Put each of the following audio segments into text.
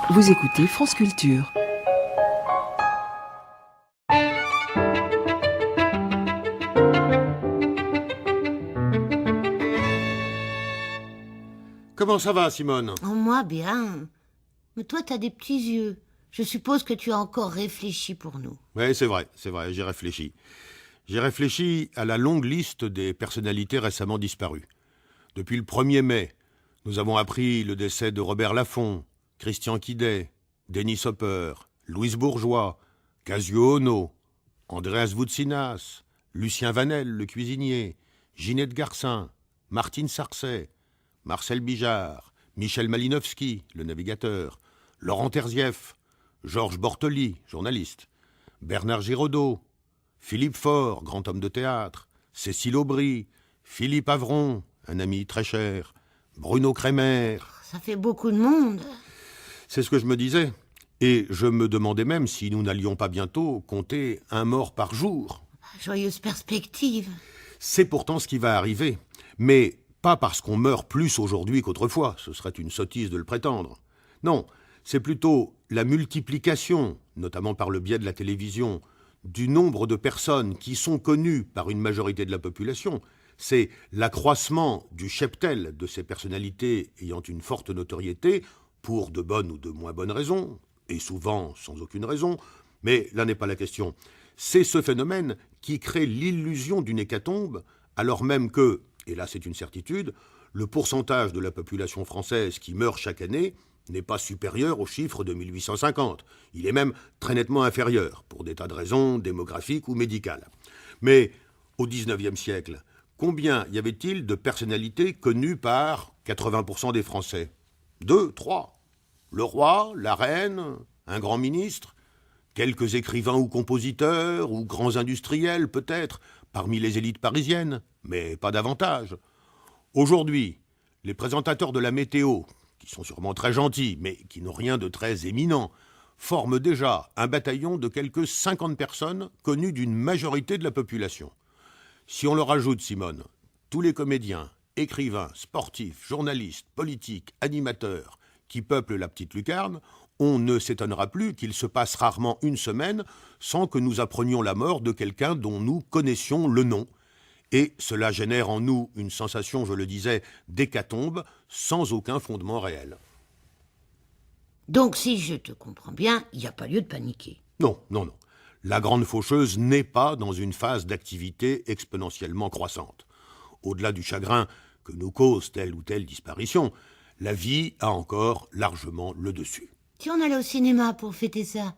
Vous écoutez France Culture. Comment ça va, Simone? Oh, moi, bien. Mais toi, t'as des petits yeux. Je suppose que tu as encore réfléchi pour nous. Oui, c'est vrai, j'ai réfléchi. J'ai réfléchi à la longue liste des personnalités récemment disparues. Depuis le 1er mai, nous avons appris le décès de Robert Laffont, Christian Quidet, Denis Hopper, Louise Bourgeois, Casio Ono, Andreas Voutsinas, Lucien Vanel, le cuisinier, Ginette Garcin, Martine Sarcey, Marcel Bijard, Michel Malinowski, le navigateur, Laurent Terzieff, Georges Bortoli, journaliste, Bernard Giraudot, Philippe Faure, grand homme de théâtre, Cécile Aubry, Philippe Avron, un ami très cher, Bruno Kremer. Ça fait beaucoup de monde. C'est ce que je me disais. Et je me demandais même si nous n'allions pas bientôt compter un mort par jour. Joyeuse perspective. C'est pourtant ce qui va arriver. Mais pas parce qu'on meurt plus aujourd'hui qu'autrefois. Ce serait une sottise de le prétendre. Non, c'est plutôt la multiplication, notamment par le biais de la télévision, du nombre de personnes qui sont connues par une majorité de la population. C'est l'accroissement du cheptel de ces personnalités ayant une forte notoriété, pour de bonnes ou de moins bonnes raisons, et souvent sans aucune raison, mais là n'est pas la question. C'est ce phénomène qui crée l'illusion d'une hécatombe, alors même que, et là c'est une certitude, le pourcentage de la population française qui meurt chaque année n'est pas supérieur au chiffre de 1850. Il est même très nettement inférieur, pour des tas de raisons démographiques ou médicales. Mais au XIXe siècle, combien y avait-il de personnalités connues par 80% des Français? 2, 3. Le roi, la reine, un grand ministre, quelques écrivains ou compositeurs, ou grands industriels peut-être, parmi les élites parisiennes, mais pas davantage. Aujourd'hui, les présentateurs de la météo, qui sont sûrement très gentils, mais qui n'ont rien de très éminent, forment déjà un bataillon de quelques 50 personnes connues d'une majorité de la population. Si on leur ajoute, Simone, tous les comédiens, écrivains, sportifs, journalistes, politiques, animateurs qui peuplent la petite lucarne, on ne s'étonnera plus qu'il se passe rarement une semaine sans que nous apprenions la mort de quelqu'un dont nous connaissions le nom. Et cela génère en nous une sensation, je le disais, d'hécatombe sans aucun fondement réel. Donc, si je te comprends bien, il n'y a pas lieu de paniquer. Non. La grande faucheuse n'est pas dans une phase d'activité exponentiellement croissante. Au-delà du chagrin que nous cause telle ou telle disparition, la vie a encore largement le dessus. Si on allait au cinéma pour fêter ça?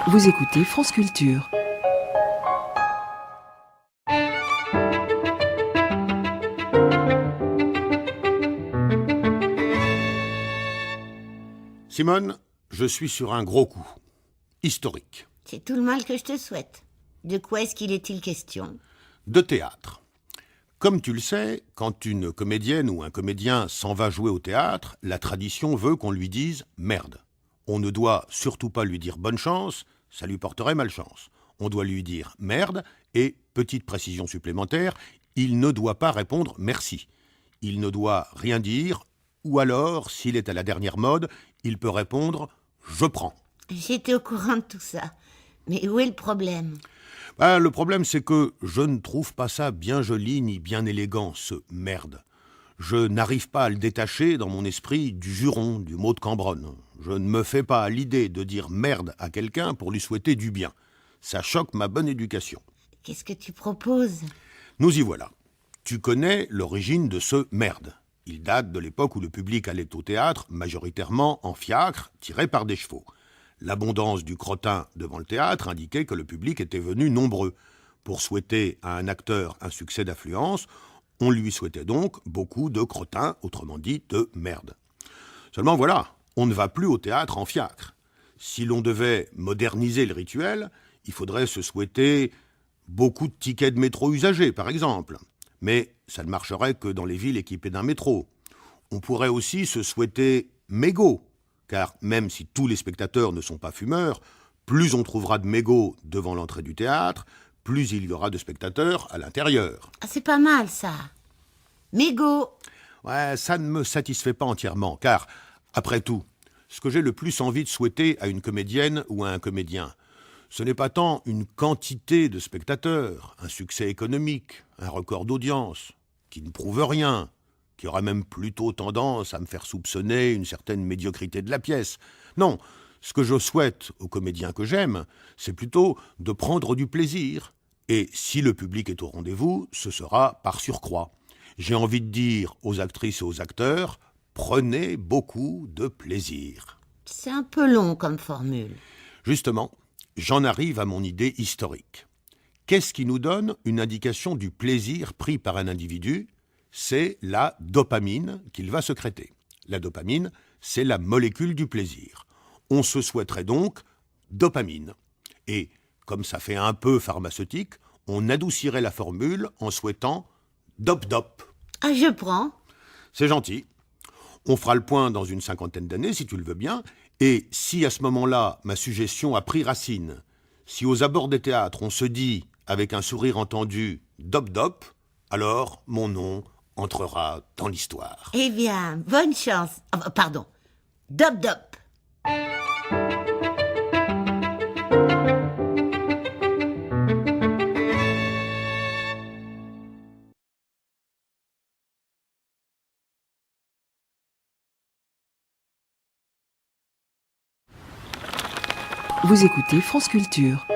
Vous écoutez France Culture. Simone, je suis sur un gros coup. Historique. C'est tout le mal que je te souhaite. De quoi est-il question? De théâtre. Comme tu le sais, quand une comédienne ou un comédien s'en va jouer au théâtre, la tradition veut qu'on lui dise « merde ». On ne doit surtout pas lui dire « bonne chance », ça lui porterait malchance. On doit lui dire « merde » et, petite précision supplémentaire, il ne doit pas répondre « merci ». Il ne doit rien dire, ou alors, s'il est à la dernière mode, il peut répondre « je prends ». J'étais au courant de tout ça. Mais où est le problème? Le problème, c'est que je ne trouve pas ça bien joli ni bien élégant, ce « merde ». Je n'arrive pas à le détacher dans mon esprit du juron, du mot de Cambronne. Je ne me fais pas à l'idée de dire « merde » à quelqu'un pour lui souhaiter du bien. Ça choque ma bonne éducation. Qu'est-ce que tu proposes? Nous y voilà. Tu connais l'origine de ce « merde ». Il date de l'époque où le public allait au théâtre, majoritairement en fiacre, tiré par des chevaux. L'abondance du crottin devant le théâtre indiquait que le public était venu nombreux. Pour souhaiter à un acteur un succès d'affluence, on lui souhaitait donc beaucoup de crottins, autrement dit de merde. Seulement voilà, on ne va plus au théâtre en fiacre. Si l'on devait moderniser le rituel, il faudrait se souhaiter beaucoup de tickets de métro usagés, par exemple. Mais ça ne marcherait que dans les villes équipées d'un métro. On pourrait aussi se souhaiter mégots. Car même si tous les spectateurs ne sont pas fumeurs, plus on trouvera de mégots devant l'entrée du théâtre, plus il y aura de spectateurs à l'intérieur. Ah, c'est pas mal, ça. Mégot. Ouais, ça ne me satisfait pas entièrement, car, après tout, ce que j'ai le plus envie de souhaiter à une comédienne ou à un comédien, ce n'est pas tant une quantité de spectateurs, un succès économique, un record d'audience, qui ne prouve rien, qui aurait même plutôt tendance à me faire soupçonner une certaine médiocrité de la pièce. Non, ce que je souhaite aux comédiens que j'aime, c'est plutôt de prendre du plaisir. Et si le public est au rendez-vous, ce sera par surcroît. J'ai envie de dire aux actrices et aux acteurs, prenez beaucoup de plaisir. C'est un peu long comme formule. Justement, j'en arrive à mon idée historique. Qu'est-ce qui nous donne une indication du plaisir pris par un individu ? C'est la dopamine qu'il va sécréter. La dopamine, c'est la molécule du plaisir. On se souhaiterait donc dopamine. Et, comme ça fait un peu pharmaceutique, on adoucirait la formule en souhaitant dop-dop. Ah, je prends. C'est gentil. On fera le point dans une 50aine d'années, si tu le veux bien, et si à ce moment-là, ma suggestion a pris racine, si aux abords des théâtres, on se dit, avec un sourire entendu, dop-dop, alors mon nom entrera dans l'histoire. Eh bien, bonne chance. Ah, pardon. Dop-dop. Vous écoutez France Culture.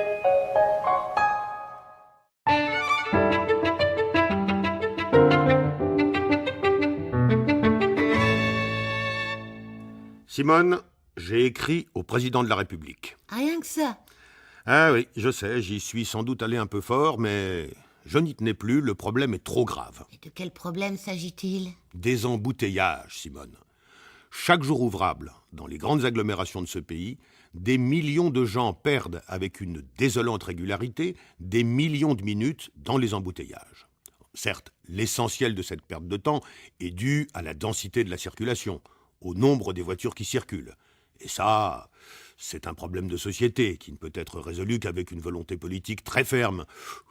Simone, j'ai écrit au président de la République. Rien que ça. Ah oui, je sais, j'y suis sans doute allé un peu fort, mais je n'y tenais plus, le problème est trop grave. Et de quel problème s'agit-il ? Des embouteillages, Simone. Chaque jour ouvrable, dans les grandes agglomérations de ce pays, des millions de gens perdent avec une désolante régularité des millions de minutes dans les embouteillages. Certes, l'essentiel de cette perte de temps est dû à la densité de la circulation, au nombre des voitures qui circulent. Et ça, c'est un problème de société qui ne peut être résolu qu'avec une volonté politique très ferme.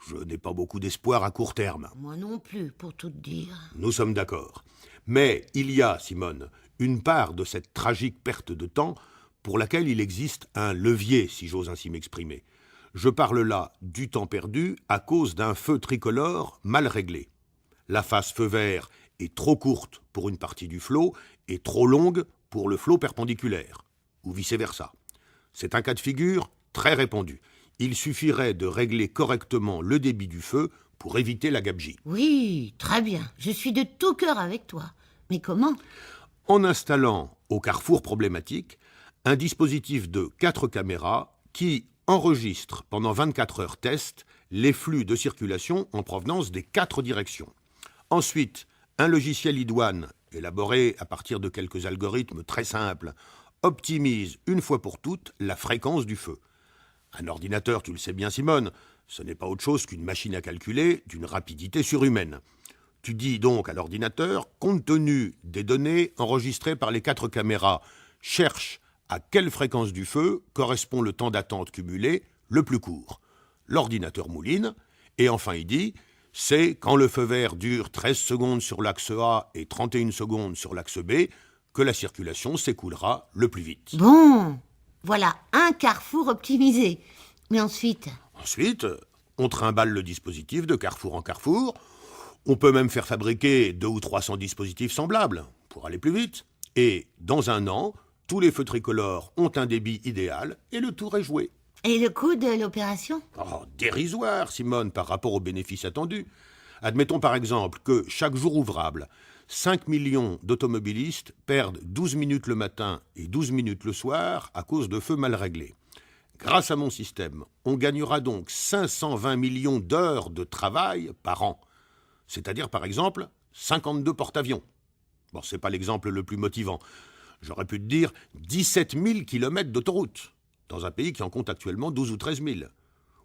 Je n'ai pas beaucoup d'espoir à court terme. Moi non plus, pour tout te dire. Nous sommes d'accord. Mais il y a, Simone, une part de cette tragique perte de temps pour laquelle il existe un levier, si j'ose ainsi m'exprimer. Je parle là du temps perdu à cause d'un feu tricolore mal réglé. La phase feu vert est trop courte pour une partie du flot et trop longue pour le flot perpendiculaire, ou vice-versa. C'est un cas de figure très répandu. Il suffirait de régler correctement le débit du feu pour éviter la gabegie. Oui, très bien. Je suis de tout cœur avec toi. Mais comment ? En installant au carrefour problématique un dispositif de 4 caméras qui enregistre pendant 24 heures test les flux de circulation en provenance des 4 directions. Ensuite, un logiciel idoine, élaboré à partir de quelques algorithmes très simples, optimise une fois pour toutes la fréquence du feu. Un ordinateur, tu le sais bien Simone, ce n'est pas autre chose qu'une machine à calculer d'une rapidité surhumaine. Tu dis donc à l'ordinateur, compte tenu des données enregistrées par les 4 caméras, cherche à quelle fréquence du feu correspond le temps d'attente cumulé le plus court. L'ordinateur mouline, et enfin il dit, c'est quand le feu vert dure 13 secondes sur l'axe A et 31 secondes sur l'axe B que la circulation s'écoulera le plus vite. Bon, voilà un carrefour optimisé. Mais ensuite ? Ensuite, on trimballe le dispositif de carrefour en carrefour. On peut même faire fabriquer 200 ou 300 dispositifs semblables pour aller plus vite. Et dans un an, tous les feux tricolores ont un débit idéal et le tour est joué. Et le coût de l'opération ? Oh, dérisoire, Simone, par rapport aux bénéfices attendus. Admettons par exemple que chaque jour ouvrable, 5 millions d'automobilistes perdent 12 minutes le matin et 12 minutes le soir à cause de feux mal réglés. Grâce à mon système, on gagnera donc 520 millions d'heures de travail par an. C'est-à-dire, par exemple, 52 porte-avions. Bon, c'est pas l'exemple le plus motivant. J'aurais pu te dire 17 000 kilomètres d'autoroute, dans un pays qui en compte actuellement 12 ou 13 000.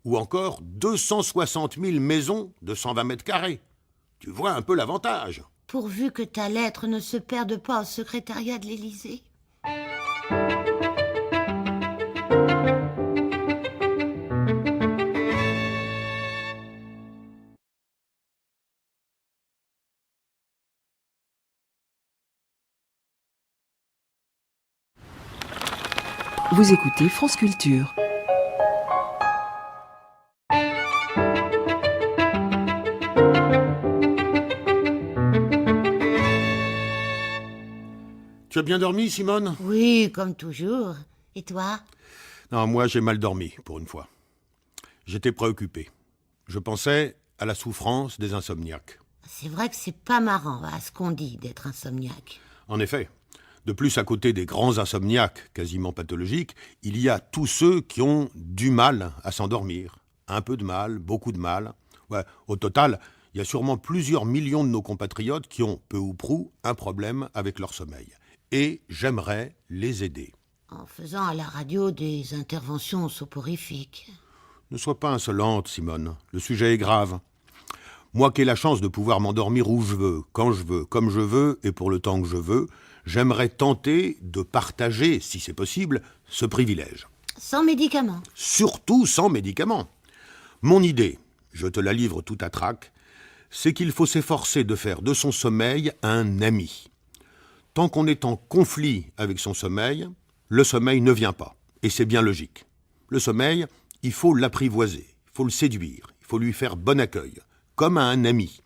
Ou encore 260 000 maisons de 120 mètres carrés. Tu vois un peu l'avantage. Pourvu que ta lettre ne se perde pas au secrétariat de l'Élysée. Vous écoutez France Culture. Tu as bien dormi, Simone? Oui, comme toujours. Et toi? Non, moi j'ai mal dormi, pour une fois. J'étais préoccupé. Je pensais à la souffrance des insomniaques. C'est vrai que c'est pas marrant, à ce qu'on dit, d'être insomniaque. En effet. De plus, à côté des grands insomniaques quasiment pathologiques, il y a tous ceux qui ont du mal à s'endormir. Un peu de mal, beaucoup de mal. Ouais, au total, il y a sûrement plusieurs millions de nos compatriotes qui ont, peu ou prou, un problème avec leur sommeil. Et j'aimerais les aider. En faisant à la radio des interventions soporifiques. Ne sois pas insolente, Simone. Le sujet est grave. Moi qui ai la chance de pouvoir m'endormir où je veux, quand je veux, comme je veux et pour le temps que je veux, j'aimerais tenter de partager, si c'est possible, ce privilège. Sans médicaments. Surtout sans médicaments. Mon idée, je te la livre tout à trac, c'est qu'il faut s'efforcer de faire de son sommeil un ami. Tant qu'on est en conflit avec son sommeil, le sommeil ne vient pas. Et c'est bien logique. Le sommeil, il faut l'apprivoiser, il faut le séduire, il faut lui faire bon accueil, comme à un ami.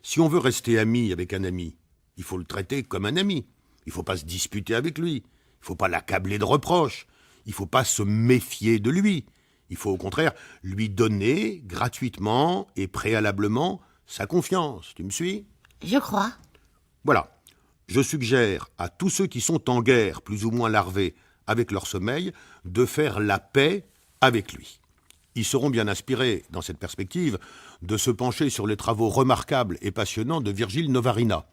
Si on veut rester ami avec un ami, il faut le traiter comme un ami. Il ne faut pas se disputer avec lui, il ne faut pas l'accabler de reproches, il ne faut pas se méfier de lui. Il faut au contraire lui donner gratuitement et préalablement sa confiance. Tu me suis ? Je crois. Voilà. Je suggère à tous ceux qui sont en guerre, plus ou moins larvés, avec leur sommeil, de faire la paix avec lui. Ils seront bien inspirés, dans cette perspective, de se pencher sur les travaux remarquables et passionnants de Virgile Novarina,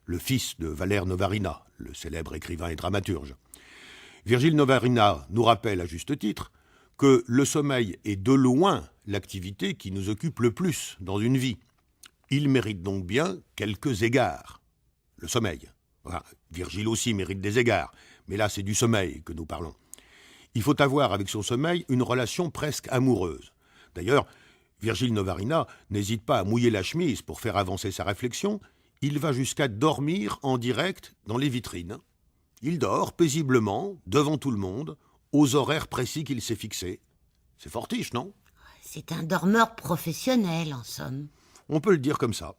le fils de Valère Novarina, le célèbre écrivain et dramaturge. Virgile Novarina nous rappelle à juste titre que le sommeil est de loin l'activité qui nous occupe le plus dans une vie. Il mérite donc bien quelques égards. Le sommeil. Voilà. Virgile aussi mérite des égards, mais là c'est du sommeil que nous parlons. Il faut avoir avec son sommeil une relation presque amoureuse. D'ailleurs, Virgile Novarina n'hésite pas à mouiller la chemise pour faire avancer sa réflexion. Il va jusqu'à dormir en direct dans les vitrines. Il dort paisiblement, devant tout le monde, aux horaires précis qu'il s'est fixés. C'est fortiche, non ? C'est un dormeur professionnel, en somme. On peut le dire comme ça.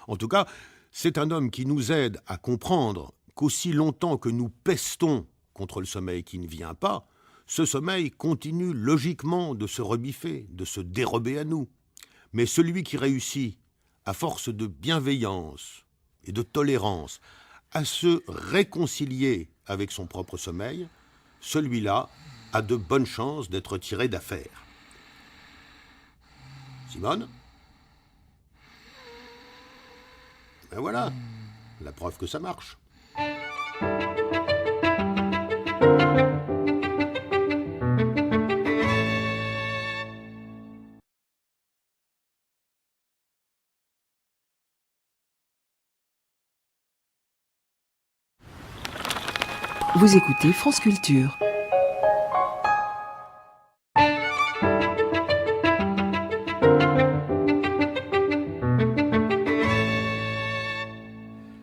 En tout cas, c'est un homme qui nous aide à comprendre qu'aussi longtemps que nous pestons contre le sommeil qui ne vient pas, ce sommeil continue logiquement de se rebiffer, de se dérober à nous. Mais celui qui réussit, à force de bienveillance et de tolérance, à se réconcilier avec son propre sommeil, celui-là a de bonnes chances d'être tiré d'affaire. Simone ? Ben voilà, la preuve que ça marche. Vous écoutez France Culture.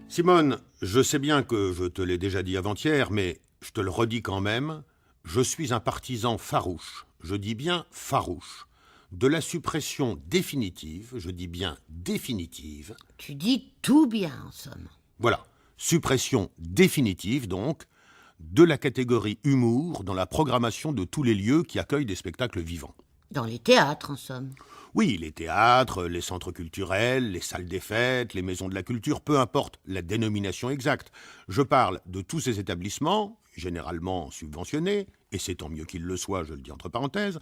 Simone, je sais bien que je te l'ai déjà dit avant-hier, mais je te le redis quand même, je suis un partisan farouche, je dis bien farouche, de la suppression définitive, je dis bien définitive. Tu dis tout bien, en somme. Voilà, suppression définitive donc, de la catégorie humour dans la programmation de tous les lieux qui accueillent des spectacles vivants. Dans les théâtres, en somme. Oui, les théâtres, les centres culturels, les salles des fêtes, les maisons de la culture, peu importe la dénomination exacte. Je parle de tous ces établissements, généralement subventionnés, et c'est tant mieux qu'ils le soient, je le dis entre parenthèses,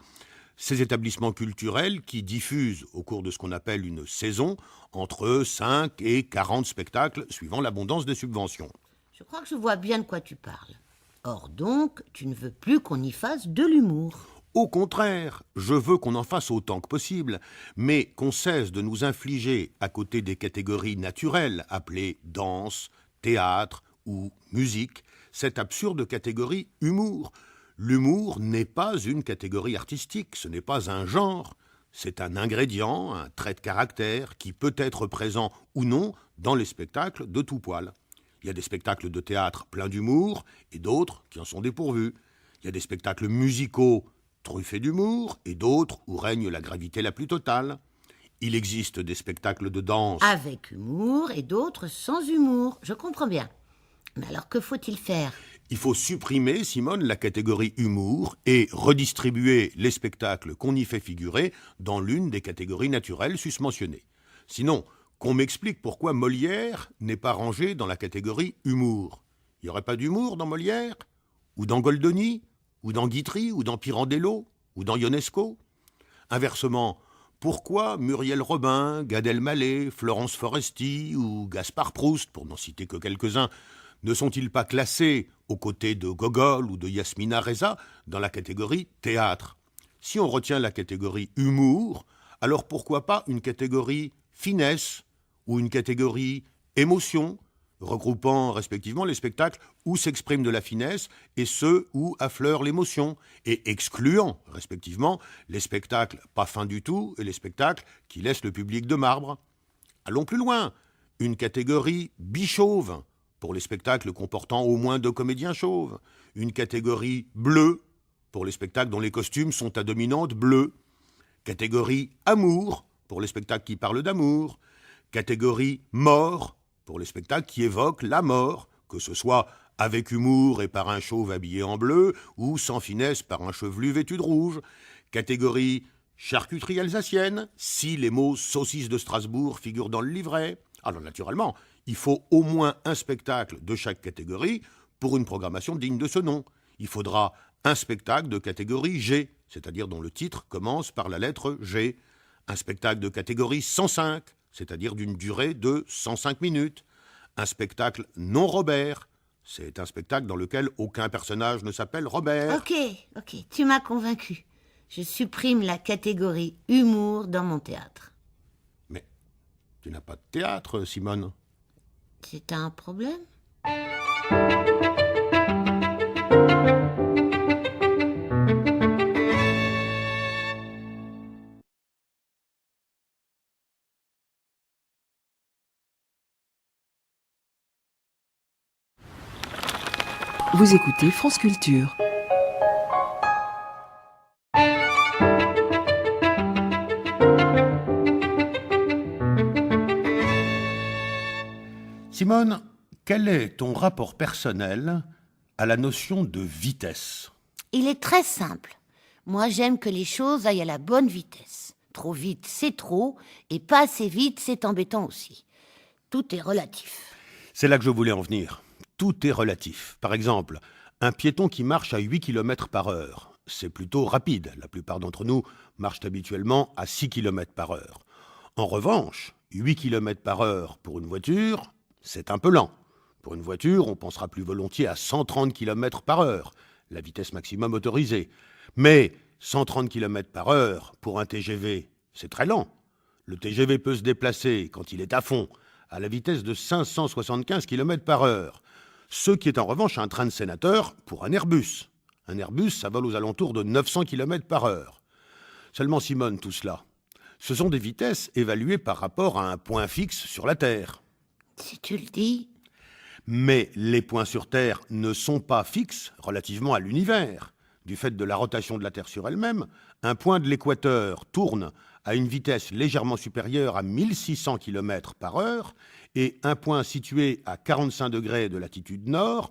ces établissements culturels qui diffusent au cours de ce qu'on appelle une saison entre 5 et 40 spectacles suivant l'abondance des subventions. Je crois que je vois bien de quoi tu parles. Or donc, tu ne veux plus qu'on y fasse de l'humour. Au contraire, je veux qu'on en fasse autant que possible, mais qu'on cesse de nous infliger, à côté des catégories naturelles appelées danse, théâtre ou musique, cette absurde catégorie humour. L'humour n'est pas une catégorie artistique, ce n'est pas un genre, c'est un ingrédient, un trait de caractère qui peut être présent ou non dans les spectacles de tout poil. Il y a des spectacles de théâtre pleins d'humour et d'autres qui en sont dépourvus. Il y a des spectacles musicaux truffés d'humour et d'autres où règne la gravité la plus totale. Il existe des spectacles de danse. Avec humour et d'autres sans humour, je comprends bien. Mais alors que faut-il faire? Il faut supprimer, Simone, la catégorie humour et redistribuer les spectacles qu'on y fait figurer dans l'une des catégories naturelles susmentionnées. Sinon, qu'on m'explique pourquoi Molière n'est pas rangé dans la catégorie humour. Il n'y aurait pas d'humour dans Molière? Ou dans Goldoni? Ou dans Guitry? Ou dans Pirandello? Ou dans Ionesco? Inversement, pourquoi Muriel Robin, Gad Elmaleh, Florence Foresti ou Gaspard Proust, pour n'en citer que quelques-uns, ne sont-ils pas classés, aux côtés de Gogol ou de Yasmina Reza, dans la catégorie théâtre? Si on retient la catégorie humour, alors pourquoi pas une catégorie finesse ou une catégorie émotion, regroupant respectivement les spectacles où s'exprime de la finesse et ceux où affleure l'émotion, et excluant respectivement les spectacles pas fins du tout et les spectacles qui laissent le public de marbre. Allons plus loin, une catégorie bichauve, pour les spectacles comportant au moins 2 comédiens chauves, une catégorie bleue, pour les spectacles dont les costumes sont à dominante bleue, catégorie amour, pour les spectacles qui parlent d'amour, catégorie mort, pour les spectacles qui évoquent la mort, que ce soit avec humour et par un chauve habillé en bleu, ou sans finesse par un chevelu vêtu de rouge, catégorie charcuterie alsacienne, si les mots saucisse de Strasbourg figurent dans le livret. Alors naturellement, il faut au moins un spectacle de chaque catégorie pour une programmation digne de ce nom. Il faudra un spectacle de catégorie G, c'est-à-dire dont le titre commence par la lettre G. Un spectacle de catégorie 105, c'est-à-dire d'une durée de 105 minutes. Un spectacle non Robert, c'est un spectacle dans lequel aucun personnage ne s'appelle Robert. Ok, tu m'as convaincu. Je supprime la catégorie humour dans mon théâtre. Mais tu n'as pas de théâtre, Simone. C'est un problème? Vous écoutez France Culture. Simone, quel est ton rapport personnel à la notion de vitesse? Il est très simple. Moi, j'aime que les choses aillent à la bonne vitesse. Trop vite, c'est trop, et pas assez vite, c'est embêtant aussi. Tout est relatif. C'est là que je voulais en venir. Tout est relatif. Par exemple, un piéton qui marche à 8 km par heure, c'est plutôt rapide. La plupart d'entre nous marchent habituellement à 6 km par heure. En revanche, 8 km par heure pour une voiture, c'est un peu lent. Pour une voiture, on pensera plus volontiers à 130 km par heure, la vitesse maximum autorisée. Mais 130 km par heure pour un TGV, c'est très lent. Le TGV peut se déplacer, quand il est à fond, à la vitesse de 575 km par heure. Ce qui est en revanche un train de sénateur pour un Airbus. Un Airbus, ça vole aux alentours de 900 km par heure. Seulement, Simone, tout cela, ce sont des vitesses évaluées par rapport à un point fixe sur la Terre. Si tu le dis. Mais les points sur Terre ne sont pas fixes relativement à l'univers. Du fait de la rotation de la Terre sur elle-même, un point de l'équateur tourne à une vitesse légèrement supérieure à 1600 km par heure et un point situé à 45 degrés de latitude nord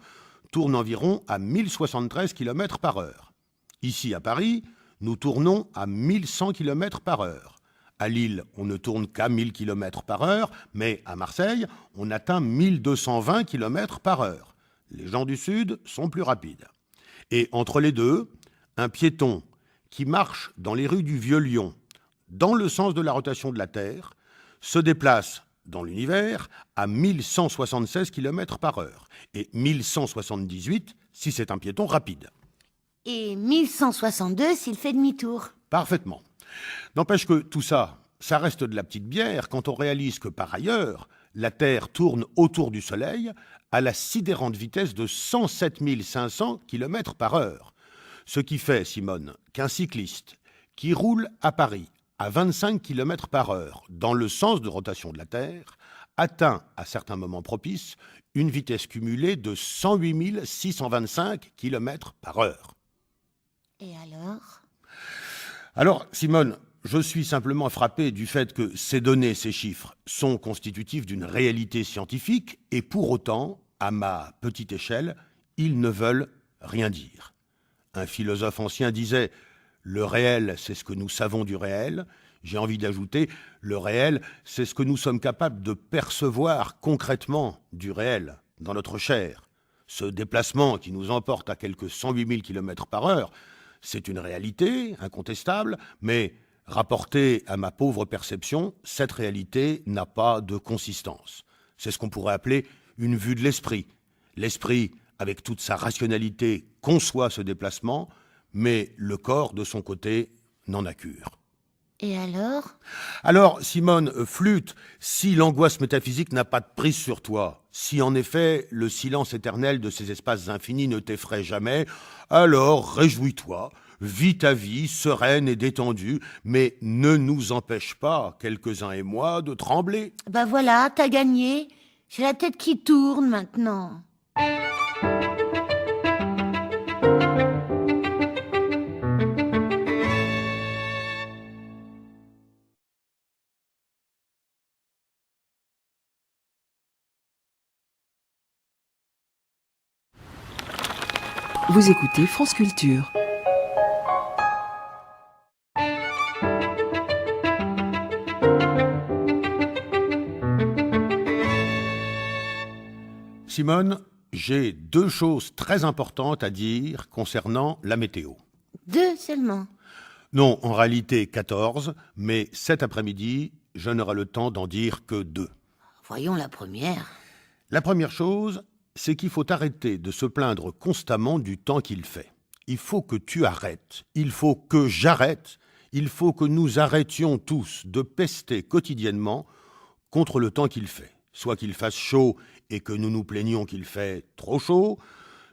tourne environ à 1073 km par heure. Ici, à Paris, nous tournons à 1100 km par heure. À Lille, on ne tourne qu'à 1000 km par heure, mais à Marseille, on atteint 1220 km par heure. Les gens du Sud sont plus rapides. Et entre les deux, un piéton qui marche dans les rues du Vieux-Lyon, dans le sens de la rotation de la Terre, se déplace dans l'univers à 1176 km par heure, et 1178 si c'est un piéton rapide. Et 1162 s'il fait demi-tour. Parfaitement. N'empêche que tout ça, ça reste de la petite bière quand on réalise que par ailleurs, la Terre tourne autour du Soleil à la sidérante vitesse de 107 500 km par heure. Ce qui fait, Simone, qu'un cycliste qui roule à Paris à 25 km par heure dans le sens de rotation de la Terre atteint, à certains moments propices, une vitesse cumulée de 108 625 km par heure. Et alors? Alors, Simone, je suis simplement frappé du fait que ces données, ces chiffres, sont constitutifs d'une réalité scientifique et pour autant, à ma petite échelle, ils ne veulent rien dire. Un philosophe ancien disait « Le réel, c'est ce que nous savons du réel ». J'ai envie d'ajouter « Le réel, c'est ce que nous sommes capables de percevoir concrètement du réel, dans notre chair ». Ce déplacement qui nous emporte à quelques 108 000 km par heure, c'est une réalité incontestable, mais rapportée à ma pauvre perception, cette réalité n'a pas de consistance. C'est ce qu'on pourrait appeler une vue de l'esprit. L'esprit, avec toute sa rationalité, conçoit ce déplacement, mais le corps, de son côté, n'en a cure. Et alors? Alors, Simone, flûte, si l'angoisse métaphysique n'a pas de prise sur toi, si en effet le silence éternel de ces espaces infinis ne t'effraie jamais, alors réjouis-toi, vis ta vie sereine et détendue, mais ne nous empêche pas, quelques-uns et moi, de trembler. Bah voilà, t'as gagné. J'ai la tête qui tourne maintenant. Vous écoutez France Culture. Simone, j'ai deux choses très importantes à dire concernant la météo. 2 seulement. Non, en réalité 14, mais cet après-midi, je n'aurai le temps d'en dire que 2. Voyons la première. La première chose, c'est qu'il faut arrêter de se plaindre constamment du temps qu'il fait. Il faut que tu arrêtes, il faut que j'arrête, il faut que nous arrêtions tous de pester quotidiennement contre le temps qu'il fait. Soit qu'il fasse chaud et que nous nous plaignions qu'il fait trop chaud,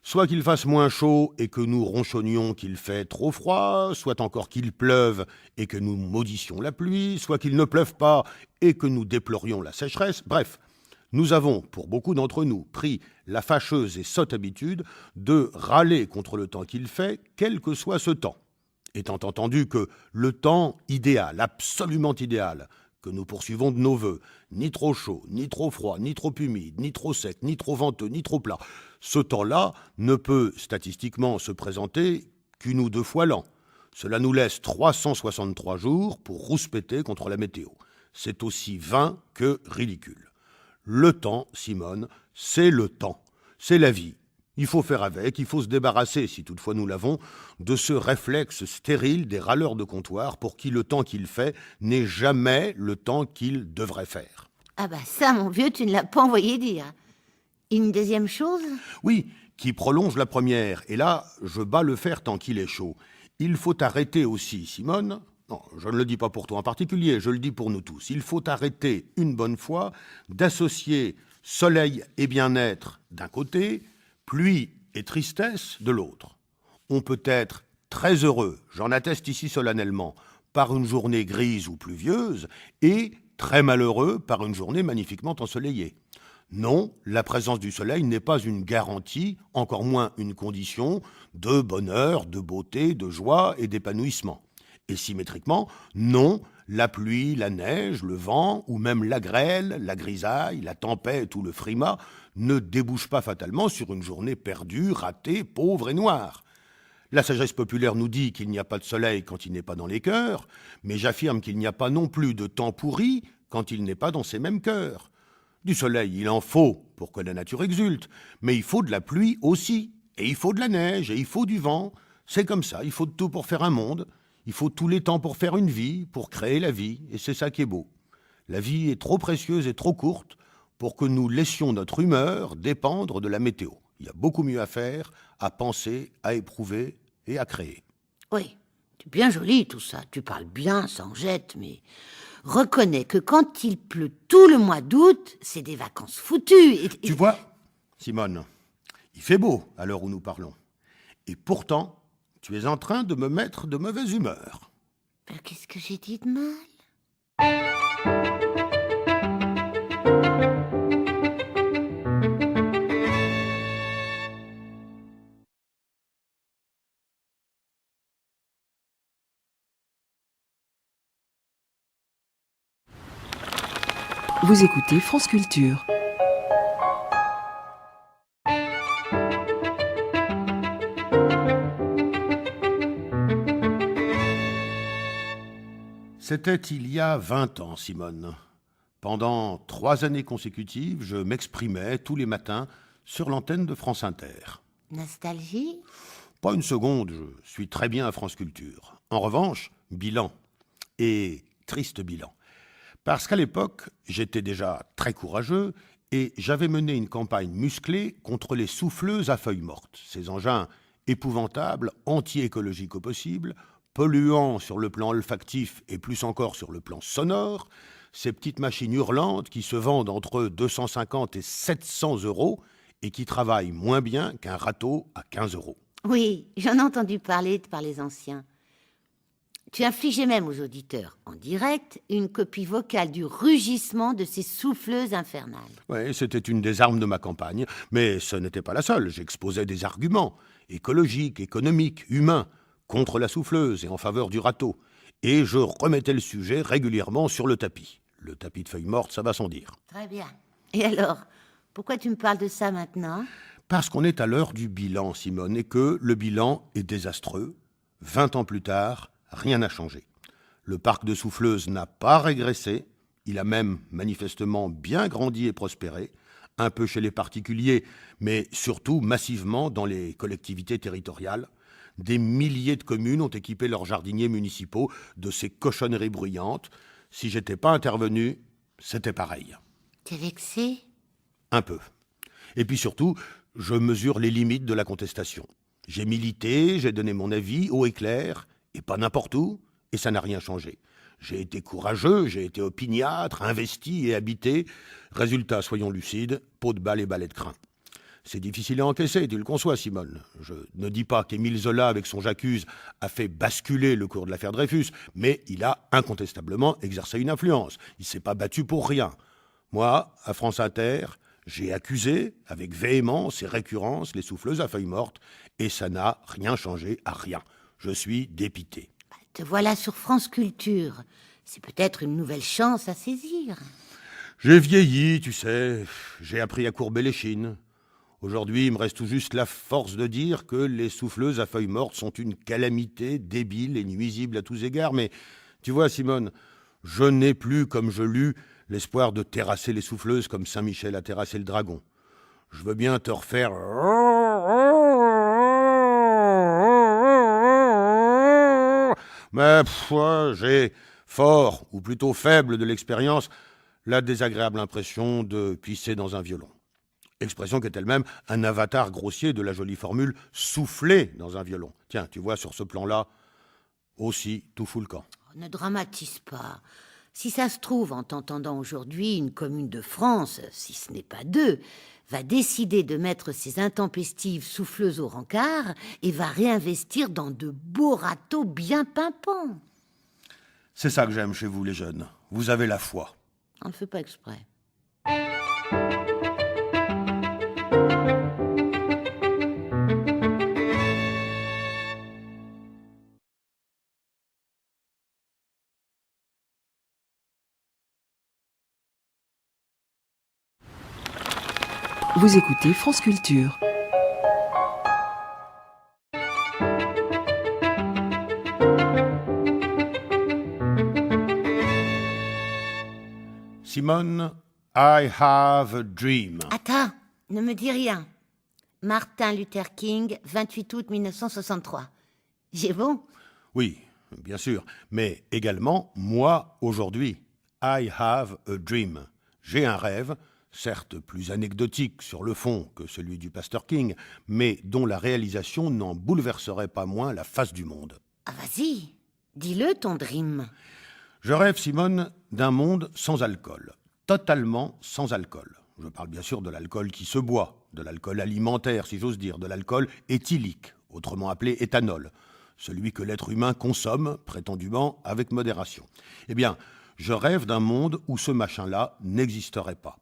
soit qu'il fasse moins chaud et que nous ronchonnions qu'il fait trop froid, soit encore qu'il pleuve et que nous maudissions la pluie, soit qu'il ne pleuve pas et que nous déplorions la sécheresse. Bref, nous avons, pour beaucoup d'entre nous, pris la fâcheuse et sotte habitude de râler contre le temps qu'il fait, quel que soit ce temps. Étant entendu que le temps idéal, absolument idéal, que nous poursuivons de nos vœux, ni trop chaud, ni trop froid, ni trop humide, ni trop sec, ni trop venteux, ni trop plat, ce temps-là ne peut statistiquement se présenter qu'une ou deux fois l'an. Cela nous laisse 363 jours pour rouspéter contre la météo. C'est aussi vain que ridicule. Le temps, Simone, c'est le temps, c'est la vie. Il faut faire avec, il faut se débarrasser, si toutefois nous l'avons, de ce réflexe stérile des râleurs de comptoir pour qui le temps qu'il fait n'est jamais le temps qu'il devrait faire. Ah bah ça, mon vieux, tu ne l'as pas envoyé dire. Une deuxième chose? Oui, qui prolonge la première, et là, je bats le fer tant qu'il est chaud. Il faut arrêter aussi, Simone, non, je ne le dis pas pour toi en particulier, je le dis pour nous tous, il faut arrêter une bonne fois d'associer soleil et bien-être d'un côté, pluie et tristesse de l'autre. On peut être très heureux, j'en atteste ici solennellement, par une journée grise ou pluvieuse, et très malheureux par une journée magnifiquement ensoleillée. Non, la présence du soleil n'est pas une garantie, encore moins une condition, de bonheur, de beauté, de joie et d'épanouissement. Et symétriquement, non, la pluie, la neige, le vent, ou même la grêle, la grisaille, la tempête ou le frimas ne débouchent pas fatalement sur une journée perdue, ratée, pauvre et noire. La sagesse populaire nous dit qu'il n'y a pas de soleil quand il n'est pas dans les cœurs, mais j'affirme qu'il n'y a pas non plus de temps pourri quand il n'est pas dans ces mêmes cœurs. Du soleil, il en faut pour que la nature exulte, mais il faut de la pluie aussi, et il faut de la neige, et il faut du vent. C'est comme ça, il faut de tout pour faire un monde. Il faut tous les temps pour faire une vie, pour créer la vie, et c'est ça qui est beau. La vie est trop précieuse et trop courte pour que nous laissions notre humeur dépendre de la météo. Il y a beaucoup mieux à faire, à penser, à éprouver et à créer. Oui, c'est bien joli tout ça, tu parles bien sans gête, mais reconnais que quand il pleut tout le mois d'août, c'est des vacances foutues. Tu vois, Simone, il fait beau à l'heure où nous parlons. Et pourtant, tu es en train de me mettre de mauvaise humeur. Qu'est-ce que j'ai dit de mal? Vous écoutez France Culture. C'était il y a 20 ans, Simone. Pendant 3 années consécutives, je m'exprimais tous les matins sur l'antenne de France Inter. Nostalgie? Pas une seconde, je suis très bien à France Culture. En revanche, bilan. Et triste bilan. Parce qu'à l'époque, j'étais déjà très courageux et j'avais mené une campagne musclée contre les souffleuses à feuilles mortes. Ces engins épouvantables, anti-écologiques au possible, polluants sur le plan olfactif et plus encore sur le plan sonore, ces petites machines hurlantes qui se vendent entre 250 et 700 euros et qui travaillent moins bien qu'un râteau à 15 euros. Oui, j'en ai entendu parler par les anciens. Tu infligeais même aux auditeurs, en direct, une copie vocale du rugissement de ces souffleuses infernales. Oui, c'était une des armes de ma campagne, mais ce n'était pas la seule. J'exposais des arguments écologiques, économiques, humains, contre la souffleuse et en faveur du râteau. Et je remettais le sujet régulièrement sur le tapis. Le tapis de feuilles mortes, ça va sans dire. Très bien. Et alors, pourquoi tu me parles de ça maintenant? Parce qu'on est à l'heure du bilan, Simone, et que le bilan est désastreux. 20 ans plus tard, rien n'a changé. Le parc de souffleuses n'a pas régressé, il a même manifestement bien grandi et prospéré, un peu chez les particuliers, mais surtout massivement dans les collectivités territoriales. Des milliers de communes ont équipé leurs jardiniers municipaux de ces cochonneries bruyantes. Si j'étais pas intervenu, c'était pareil. T'es vexé? Un peu. Et puis surtout, je mesure les limites de la contestation. J'ai milité, j'ai donné mon avis haut et clair, et pas n'importe où, et ça n'a rien changé. J'ai été courageux, j'ai été opiniâtre, investi et habité. Résultat, soyons lucides, peau de balle et balai de crin. C'est difficile à encaisser, tu le conçois, Simone. Je ne dis pas qu'Émile Zola, avec son J'accuse, a fait basculer le cours de l'affaire Dreyfus, mais il a incontestablement exercé une influence. Il ne s'est pas battu pour rien. Moi, à France Inter, j'ai accusé, avec véhémence et récurrence, les souffleuses à feuilles mortes, et ça n'a rien changé à rien. Je suis dépité. Te voilà sur France Culture. C'est peut-être une nouvelle chance à saisir. J'ai vieilli, tu sais. J'ai appris à courber les chines. Aujourd'hui, il me reste tout juste la force de dire que les souffleuses à feuilles mortes sont une calamité débile et nuisible à tous égards. Mais tu vois, Simone, je n'ai plus, comme je l'eus, l'espoir de terrasser les souffleuses comme Saint-Michel a terrassé le dragon. Je veux bien te refaire... Mais j'ai fort, ou plutôt faible de l'expérience, la désagréable impression de pisser dans un violon. Expression qui est elle-même un avatar grossier de la jolie formule « souffler dans un violon ». Tiens, tu vois, sur ce plan-là, aussi, tout fout le camp. Ne dramatise pas. Si ça se trouve, en t'entendant aujourd'hui, une commune de France, si ce n'est pas deux, va décider de mettre ses intempestives souffleuses au rencard et va réinvestir dans de beaux râteaux bien pimpants. C'est ça que j'aime chez vous, les jeunes. Vous avez la foi. On ne le fait pas exprès. Vous écoutez France Culture. Simone, I have a dream. Attends, ne me dis rien. Martin Luther King, 28 août 1963. J'ai bon? Oui, bien sûr, mais également moi aujourd'hui. I have a dream. J'ai un rêve, certes plus anecdotique sur le fond que celui du pasteur King, mais dont la réalisation n'en bouleverserait pas moins la face du monde. Ah, vas-y, dis-le ton dream. Je rêve, Simone, d'un monde sans alcool, totalement sans alcool. Je parle bien sûr de l'alcool qui se boit, de l'alcool alimentaire, si j'ose dire, de l'alcool éthylique, autrement appelé éthanol, celui que l'être humain consomme, prétendument, avec modération. Eh bien, je rêve d'un monde où ce machin-là n'existerait pas.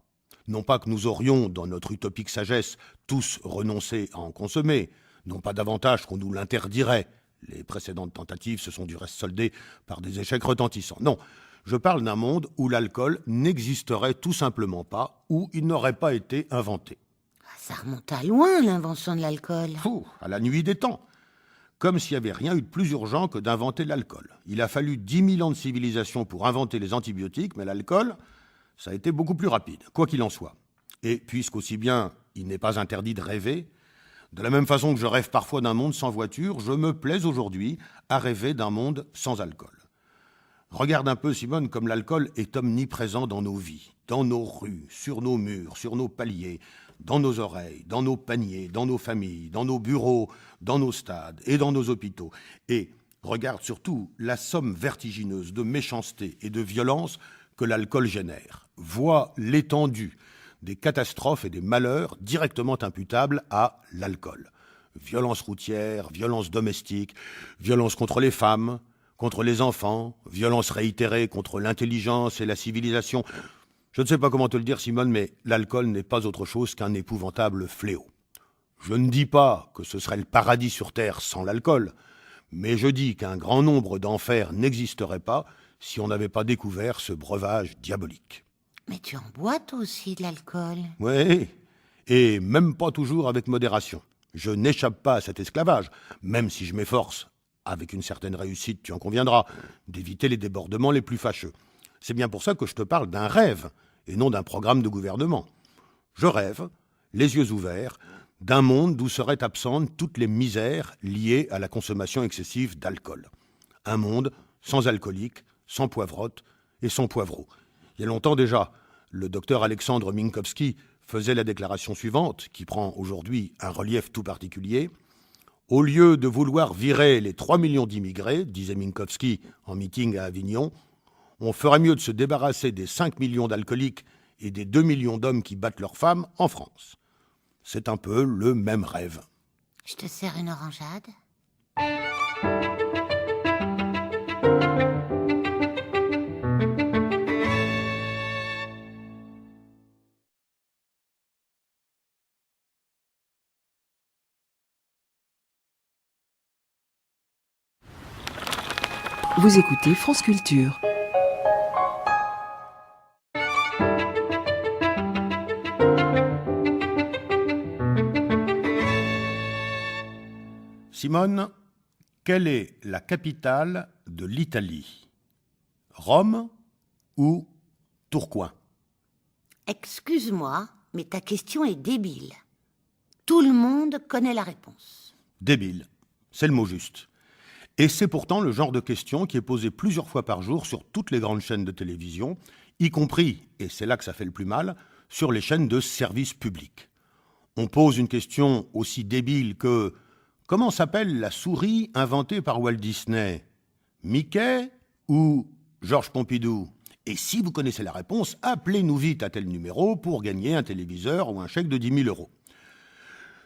Non pas que nous aurions, dans notre utopique sagesse, tous renoncé à en consommer, non pas davantage qu'on nous l'interdirait. Les précédentes tentatives se sont du reste soldées par des échecs retentissants. Non, Je parle d'un monde où l'alcool n'existerait tout simplement pas, où il n'aurait pas été inventé. Ça remonte à loin, l'invention de l'alcool. Fou, à la nuit des temps. Comme s'il n'y avait rien eu de plus urgent que d'inventer l'alcool. Il a fallu 10 000 ans de civilisation pour inventer les antibiotiques, mais l'alcool, ça a été beaucoup plus rapide, quoi qu'il en soit. Et puisqu'aussi bien il n'est pas interdit de rêver, de la même façon que je rêve parfois d'un monde sans voiture, je me plais aujourd'hui à rêver d'un monde sans alcool. Regarde un peu, Simone, comme l'alcool est omniprésent dans nos vies, dans nos rues, sur nos murs, sur nos paliers, dans nos oreilles, dans nos paniers, dans nos familles, dans nos bureaux, dans nos stades et dans nos hôpitaux. Et regarde surtout la somme vertigineuse de méchanceté et de violence que l'alcool génère. Vois l'étendue des catastrophes et des malheurs directement imputables à l'alcool. Violence routière, violence domestique, violence contre les femmes, contre les enfants, violence réitérée contre l'intelligence et la civilisation. Je ne sais pas comment te le dire, Simone, mais l'alcool n'est pas autre chose qu'un épouvantable fléau. Je ne dis pas que ce serait le paradis sur Terre sans l'alcool, mais je dis qu'un grand nombre d'enfers n'existeraient pas si on n'avait pas découvert ce breuvage diabolique. Mais tu en bois toi aussi de l'alcool? Oui, et même pas toujours avec modération. Je n'échappe pas à cet esclavage, même si je m'efforce, avec une certaine réussite, tu en conviendras, d'éviter les débordements les plus fâcheux. C'est bien pour ça que je te parle d'un rêve, et non d'un programme de gouvernement. Je rêve, les yeux ouverts, d'un monde d'où seraient absentes toutes les misères liées à la consommation excessive d'alcool. Un monde sans alcoolique, sans poivrotte et sans poivreau. Il y a longtemps déjà, le docteur Alexandre Minkowski faisait la déclaration suivante, qui prend aujourd'hui un relief tout particulier. « Au lieu de vouloir virer les 3 millions d'immigrés, disait Minkowski en meeting à Avignon, on ferait mieux de se débarrasser des 5 millions d'alcooliques et des 2 millions d'hommes qui battent leurs femmes en France. » C'est un peu le même rêve. Je te sers une orangeade? Vous écoutez France Culture. Simone, quelle est la capitale de l'Italie? Rome ou Tourcoing? Excuse-moi, mais ta question est débile. Tout le monde connaît la réponse. Débile, c'est le mot juste. Et c'est pourtant le genre de question qui est posée plusieurs fois par jour sur toutes les grandes chaînes de télévision, y compris, et c'est là que ça fait le plus mal, sur les chaînes de service public. On pose une question aussi débile que « Comment s'appelle la souris inventée par Walt Disney? Mickey ou Georges Pompidou ?» Et si vous connaissez la réponse, appelez-nous vite à tel numéro pour gagner un téléviseur ou un chèque de 10 000 €.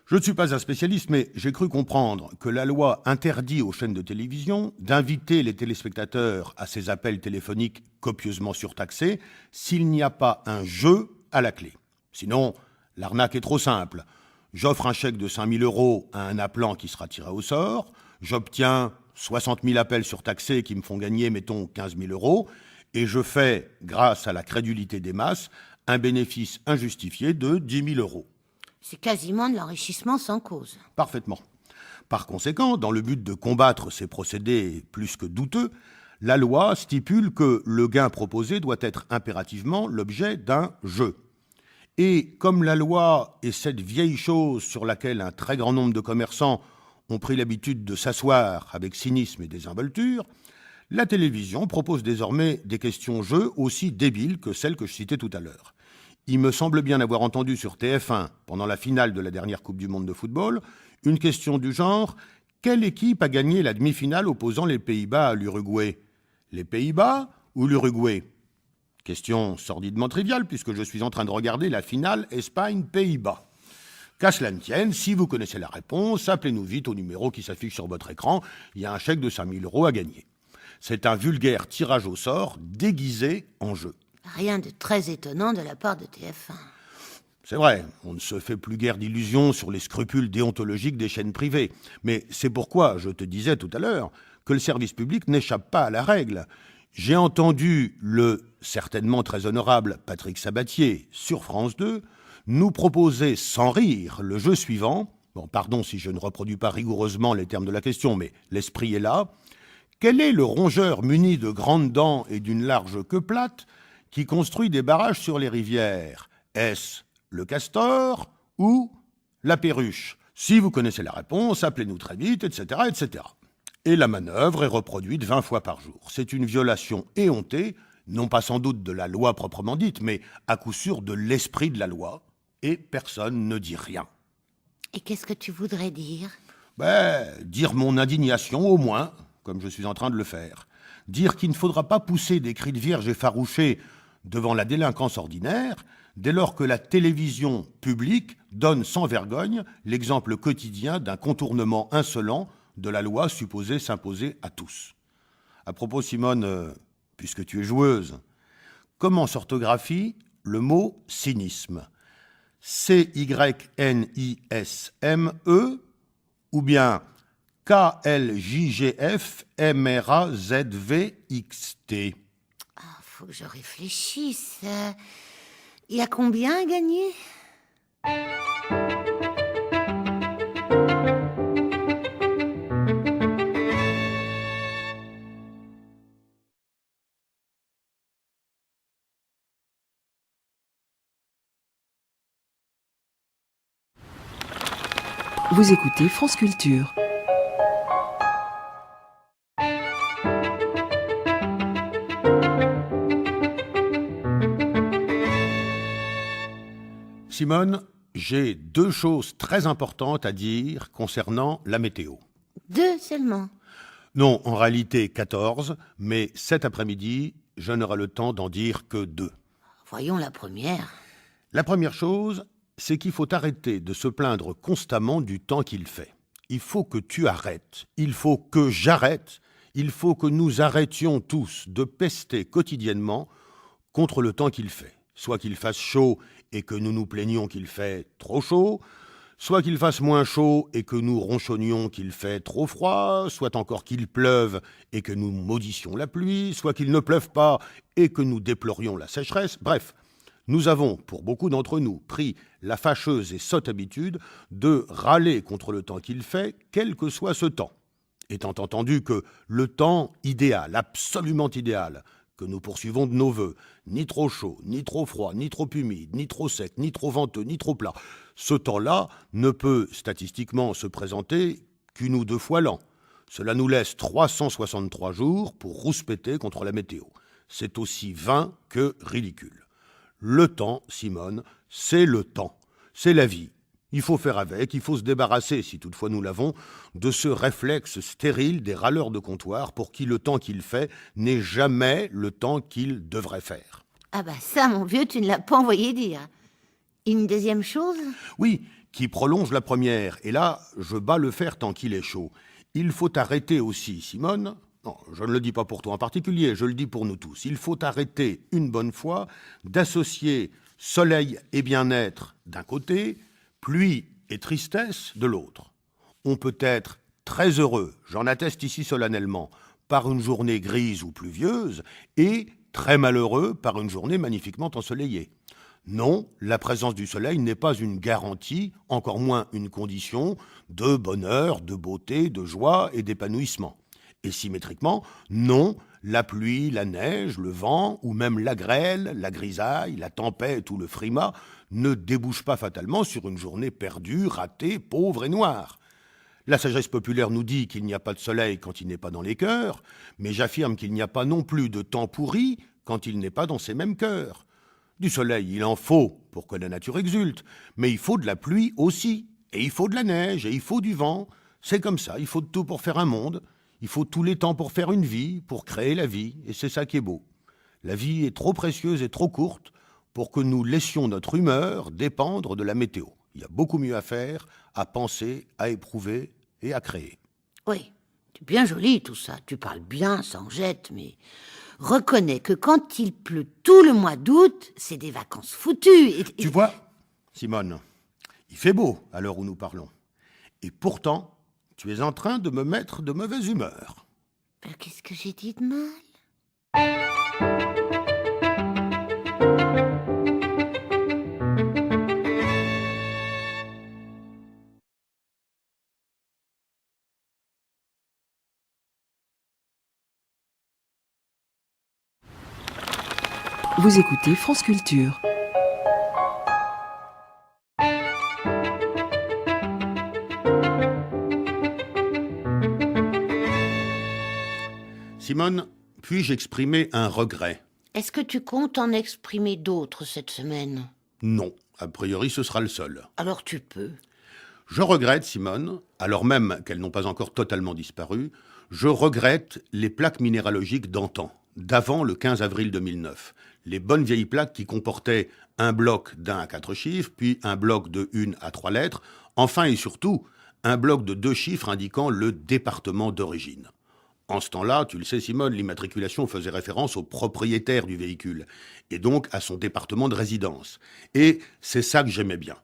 Je ne suis pas un spécialiste, mais j'ai cru comprendre que la loi interdit aux chaînes de télévision d'inviter les téléspectateurs à ces appels téléphoniques copieusement surtaxés s'il n'y a pas un jeu à la clé. Sinon, l'arnaque est trop simple. J'offre un chèque de 5 000 € à un appelant qui sera tiré au sort, j'obtiens 60 000 appels surtaxés qui me font gagner, mettons, 15 000 €, et je fais, grâce à la crédulité des masses, un bénéfice injustifié de 10 000 €. C'est quasiment de l'enrichissement sans cause. Parfaitement. Par conséquent, dans le but de combattre ces procédés plus que douteux, la loi stipule que le gain proposé doit être impérativement l'objet d'un jeu. Et comme la loi est cette vieille chose sur laquelle un très grand nombre de commerçants ont pris l'habitude de s'asseoir avec cynisme et désinvolture, la télévision propose désormais des questions-jeux aussi débiles que celles que je citais tout à l'heure. Il me semble bien avoir entendu sur TF1, pendant la finale de la dernière Coupe du Monde de football, une question du genre « Quelle équipe a gagné la demi-finale opposant les Pays-Bas à l'Uruguay? Les Pays-Bas ou l'Uruguay ?» Question sordidement triviale, puisque je suis en train de regarder la finale Espagne-Pays-Bas. Qu'à cela ne tienne, si vous connaissez la réponse, appelez-nous vite au numéro qui s'affiche sur votre écran. Il y a un chèque de 5 000 € à gagner. C'est un vulgaire tirage au sort déguisé en jeu. Rien de très étonnant de la part de TF1. C'est vrai, on ne se fait plus guère d'illusions sur les scrupules déontologiques des chaînes privées. Mais c'est pourquoi je te disais tout à l'heure que le service public n'échappe pas à la règle. J'ai entendu le certainement très honorable Patrick Sabatier sur France 2 nous proposer sans rire le jeu suivant. Bon, pardon si je ne reproduis pas rigoureusement les termes de la question, mais l'esprit est là. Quel est le rongeur muni de grandes dents et d'une large queue plate qui construit des barrages sur les rivières? Est-ce le castor ou la perruche? Si vous connaissez la réponse, appelez-nous très vite, etc., etc. Et la manœuvre est reproduite 20 fois par jour. C'est une violation éhontée, non pas sans doute de la loi proprement dite, mais à coup sûr de l'esprit de la loi, et personne ne dit rien. Et qu'est-ce que tu voudrais dire? Dire mon indignation au moins, comme je suis en train de le faire. Dire qu'il ne faudra pas pousser des cris de vierge effarouchés devant la délinquance ordinaire, dès lors que la télévision publique donne sans vergogne l'exemple quotidien d'un contournement insolent de la loi supposée s'imposer à tous. À propos, Simone, puisque tu es joueuse, comment s'orthographie le mot cynisme? C-Y-N-I-S-M-E ou bien K-L-J-G-F-M-R-A-Z-V-X-T? Ah, faut que je réfléchisse. Il y a combien à gagner? Vous écoutez France Culture. Simone, j'ai 2 choses très importantes à dire concernant la météo. 2 seulement. Non, en réalité 14, mais cet après-midi, je n'aurai le temps d'en dire que 2. Voyons la première. La première chose, c'est qu'il faut arrêter de se plaindre constamment du temps qu'il fait. Il faut que tu arrêtes, il faut que j'arrête, il faut que nous arrêtions tous de pester quotidiennement contre le temps qu'il fait. Soit qu'il fasse chaud et que nous nous plaignions qu'il fait trop chaud, soit qu'il fasse moins chaud et que nous ronchonnions qu'il fait trop froid, soit encore qu'il pleuve et que nous maudissions la pluie, soit qu'il ne pleuve pas et que nous déplorions la sécheresse. Bref, nous avons, pour beaucoup d'entre nous, pris la fâcheuse et sotte habitude de râler contre le temps qu'il fait, quel que soit ce temps. Étant entendu que le temps idéal, absolument idéal, que nous poursuivons de nos voeux, ni trop chaud, ni trop froid, ni trop humide, ni trop sec, ni trop venteux, ni trop plat, ce temps-là ne peut statistiquement se présenter qu'une ou 2 fois l'an. Cela nous laisse 363 jours pour rouspéter contre la météo. C'est aussi vain que ridicule. Le temps, Simone, c'est le temps, c'est la vie. Il faut faire avec, il faut se débarrasser, si toutefois nous l'avons, de ce réflexe stérile des râleurs de comptoir pour qui le temps qu'il fait n'est jamais le temps qu'il devrait faire. Ah bah ça, mon vieux, tu ne l'as pas envoyé dire. Une deuxième chose? Oui, qui prolonge la première, et là, je bats le fer tant qu'il est chaud. Il faut arrêter aussi, Simone, non, je ne le dis pas pour toi en particulier, je le dis pour nous tous, il faut arrêter une bonne fois d'associer soleil et bien-être d'un côté, pluie et tristesse de l'autre. On peut être très heureux, j'en atteste ici solennellement, par une journée grise ou pluvieuse, et très malheureux par une journée magnifiquement ensoleillée. Non, la présence du soleil n'est pas une garantie, encore moins une condition, de bonheur, de beauté, de joie et d'épanouissement. Et symétriquement, non, la pluie, la neige, le vent, ou même la grêle, la grisaille, la tempête ou le frimas ne débouchent pas fatalement sur une journée perdue, ratée, pauvre et noire. La sagesse populaire nous dit qu'il n'y a pas de soleil quand il n'est pas dans les cœurs, mais j'affirme qu'il n'y a pas non plus de temps pourri quand il n'est pas dans ces mêmes cœurs. Du soleil, il en faut pour que la nature exulte, mais il faut de la pluie aussi, et il faut de la neige, et il faut du vent. C'est comme ça, il faut de tout pour faire un monde. Il faut tous les temps pour faire une vie, pour créer la vie, et c'est ça qui est beau. La vie est trop précieuse et trop courte pour que nous laissions notre humeur dépendre de la météo. Il y a beaucoup mieux à faire, à penser, à éprouver et à créer. Oui, c'est bien joli tout ça, tu parles bien sans gête, mais reconnais que quand il pleut tout le mois d'août, c'est des vacances foutues. Tu vois, Simone, il fait beau à l'heure où nous parlons. Et pourtant, tu es en train de me mettre de mauvaise humeur. Qu'est-ce que j'ai dit de mal? Vous écoutez France Culture. Simone, puis-je exprimer un regret? Est-ce que tu comptes en exprimer d'autres cette semaine? Non, a priori ce sera le seul. Alors tu peux. Je regrette, Simone, alors même qu'elles n'ont pas encore totalement disparu, je regrette les plaques minéralogiques d'antan, d'avant le 15 avril 2009. Les bonnes vieilles plaques qui comportaient un bloc d'1 à 4 chiffres, puis un bloc de 1 à 3 lettres, enfin et surtout, un bloc de 2 chiffres indiquant le département d'origine. En ce temps-là, tu le sais Simone, l'immatriculation faisait référence au propriétaire du véhicule, et donc à son département de résidence. Et c'est ça que j'aimais bien.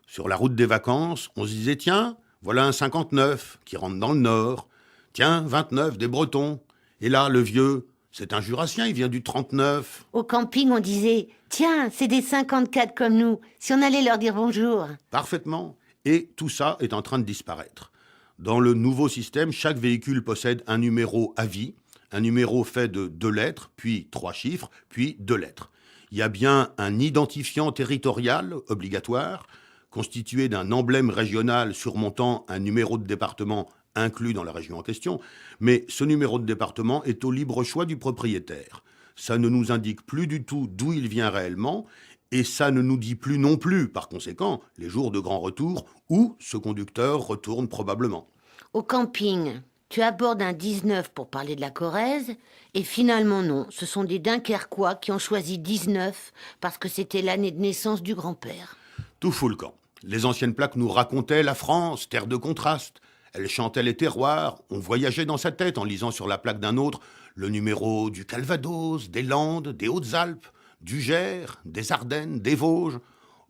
Sur la route des vacances, on se disait, tiens, voilà un 59 qui rentre dans le Nord. Tiens, 29 des Bretons. Et là, le vieux, c'est un Jurassien, il vient du 39. Au camping, on disait « Tiens, c'est des 54 comme nous, si on allait leur dire bonjour ». Parfaitement. Et tout ça est en train de disparaître. Dans le nouveau système, chaque véhicule possède un numéro à vie, un numéro fait de 2 lettres, puis 3 chiffres, puis 2 lettres. Il y a bien un identifiant territorial obligatoire, constitué d'un emblème régional surmontant un numéro de département inclus dans la région en question, mais ce numéro de département est au libre choix du propriétaire. Ça ne nous indique plus du tout d'où il vient réellement, et ça ne nous dit plus non plus, par conséquent, les jours de grand retour, où ce conducteur retourne probablement. Au camping, tu abordes un 19 pour parler de la Corrèze, et finalement non, ce sont des Dunkerquois qui ont choisi 19 parce que c'était l'année de naissance du grand-père. Tout fout le camp. Les anciennes plaques nous racontaient la France, terre de contraste. Elle chantait les terroirs, on voyageait dans sa tête en lisant sur la plaque d'un autre le numéro du Calvados, des Landes, des Hautes-Alpes, du Gers, des Ardennes, des Vosges.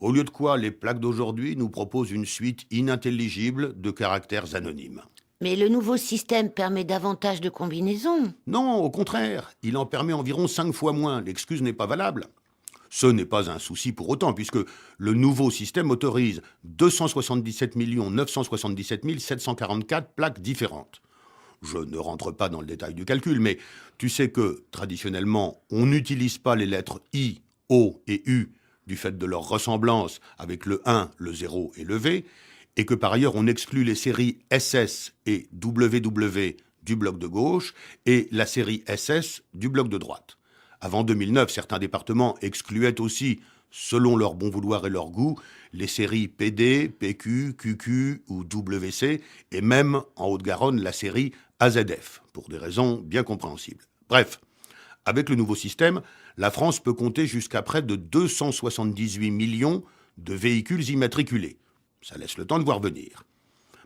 Au lieu de quoi, les plaques d'aujourd'hui nous proposent une suite inintelligible de caractères anonymes. Mais le nouveau système permet davantage de combinaisons. Non, au contraire, il en permet environ 5 fois moins. L'excuse n'est pas valable. Ce n'est pas un souci pour autant, puisque le nouveau système autorise 277 977 744 plaques différentes. Je ne rentre pas dans le détail du calcul, mais tu sais que, traditionnellement, on n'utilise pas les lettres I, O et U du fait de leur ressemblance avec le 1, le 0 et le V, et que par ailleurs on exclut les séries SS et WW du bloc de gauche et la série SS du bloc de droite. Avant 2009, certains départements excluaient aussi, selon leur bon vouloir et leur goût, les séries PD, PQ, QQ ou WC, et même, en Haute-Garonne, la série AZF, pour des raisons bien compréhensibles. Bref, avec le nouveau système, la France peut compter jusqu'à près de 278 millions de véhicules immatriculés. Ça laisse le temps de voir venir.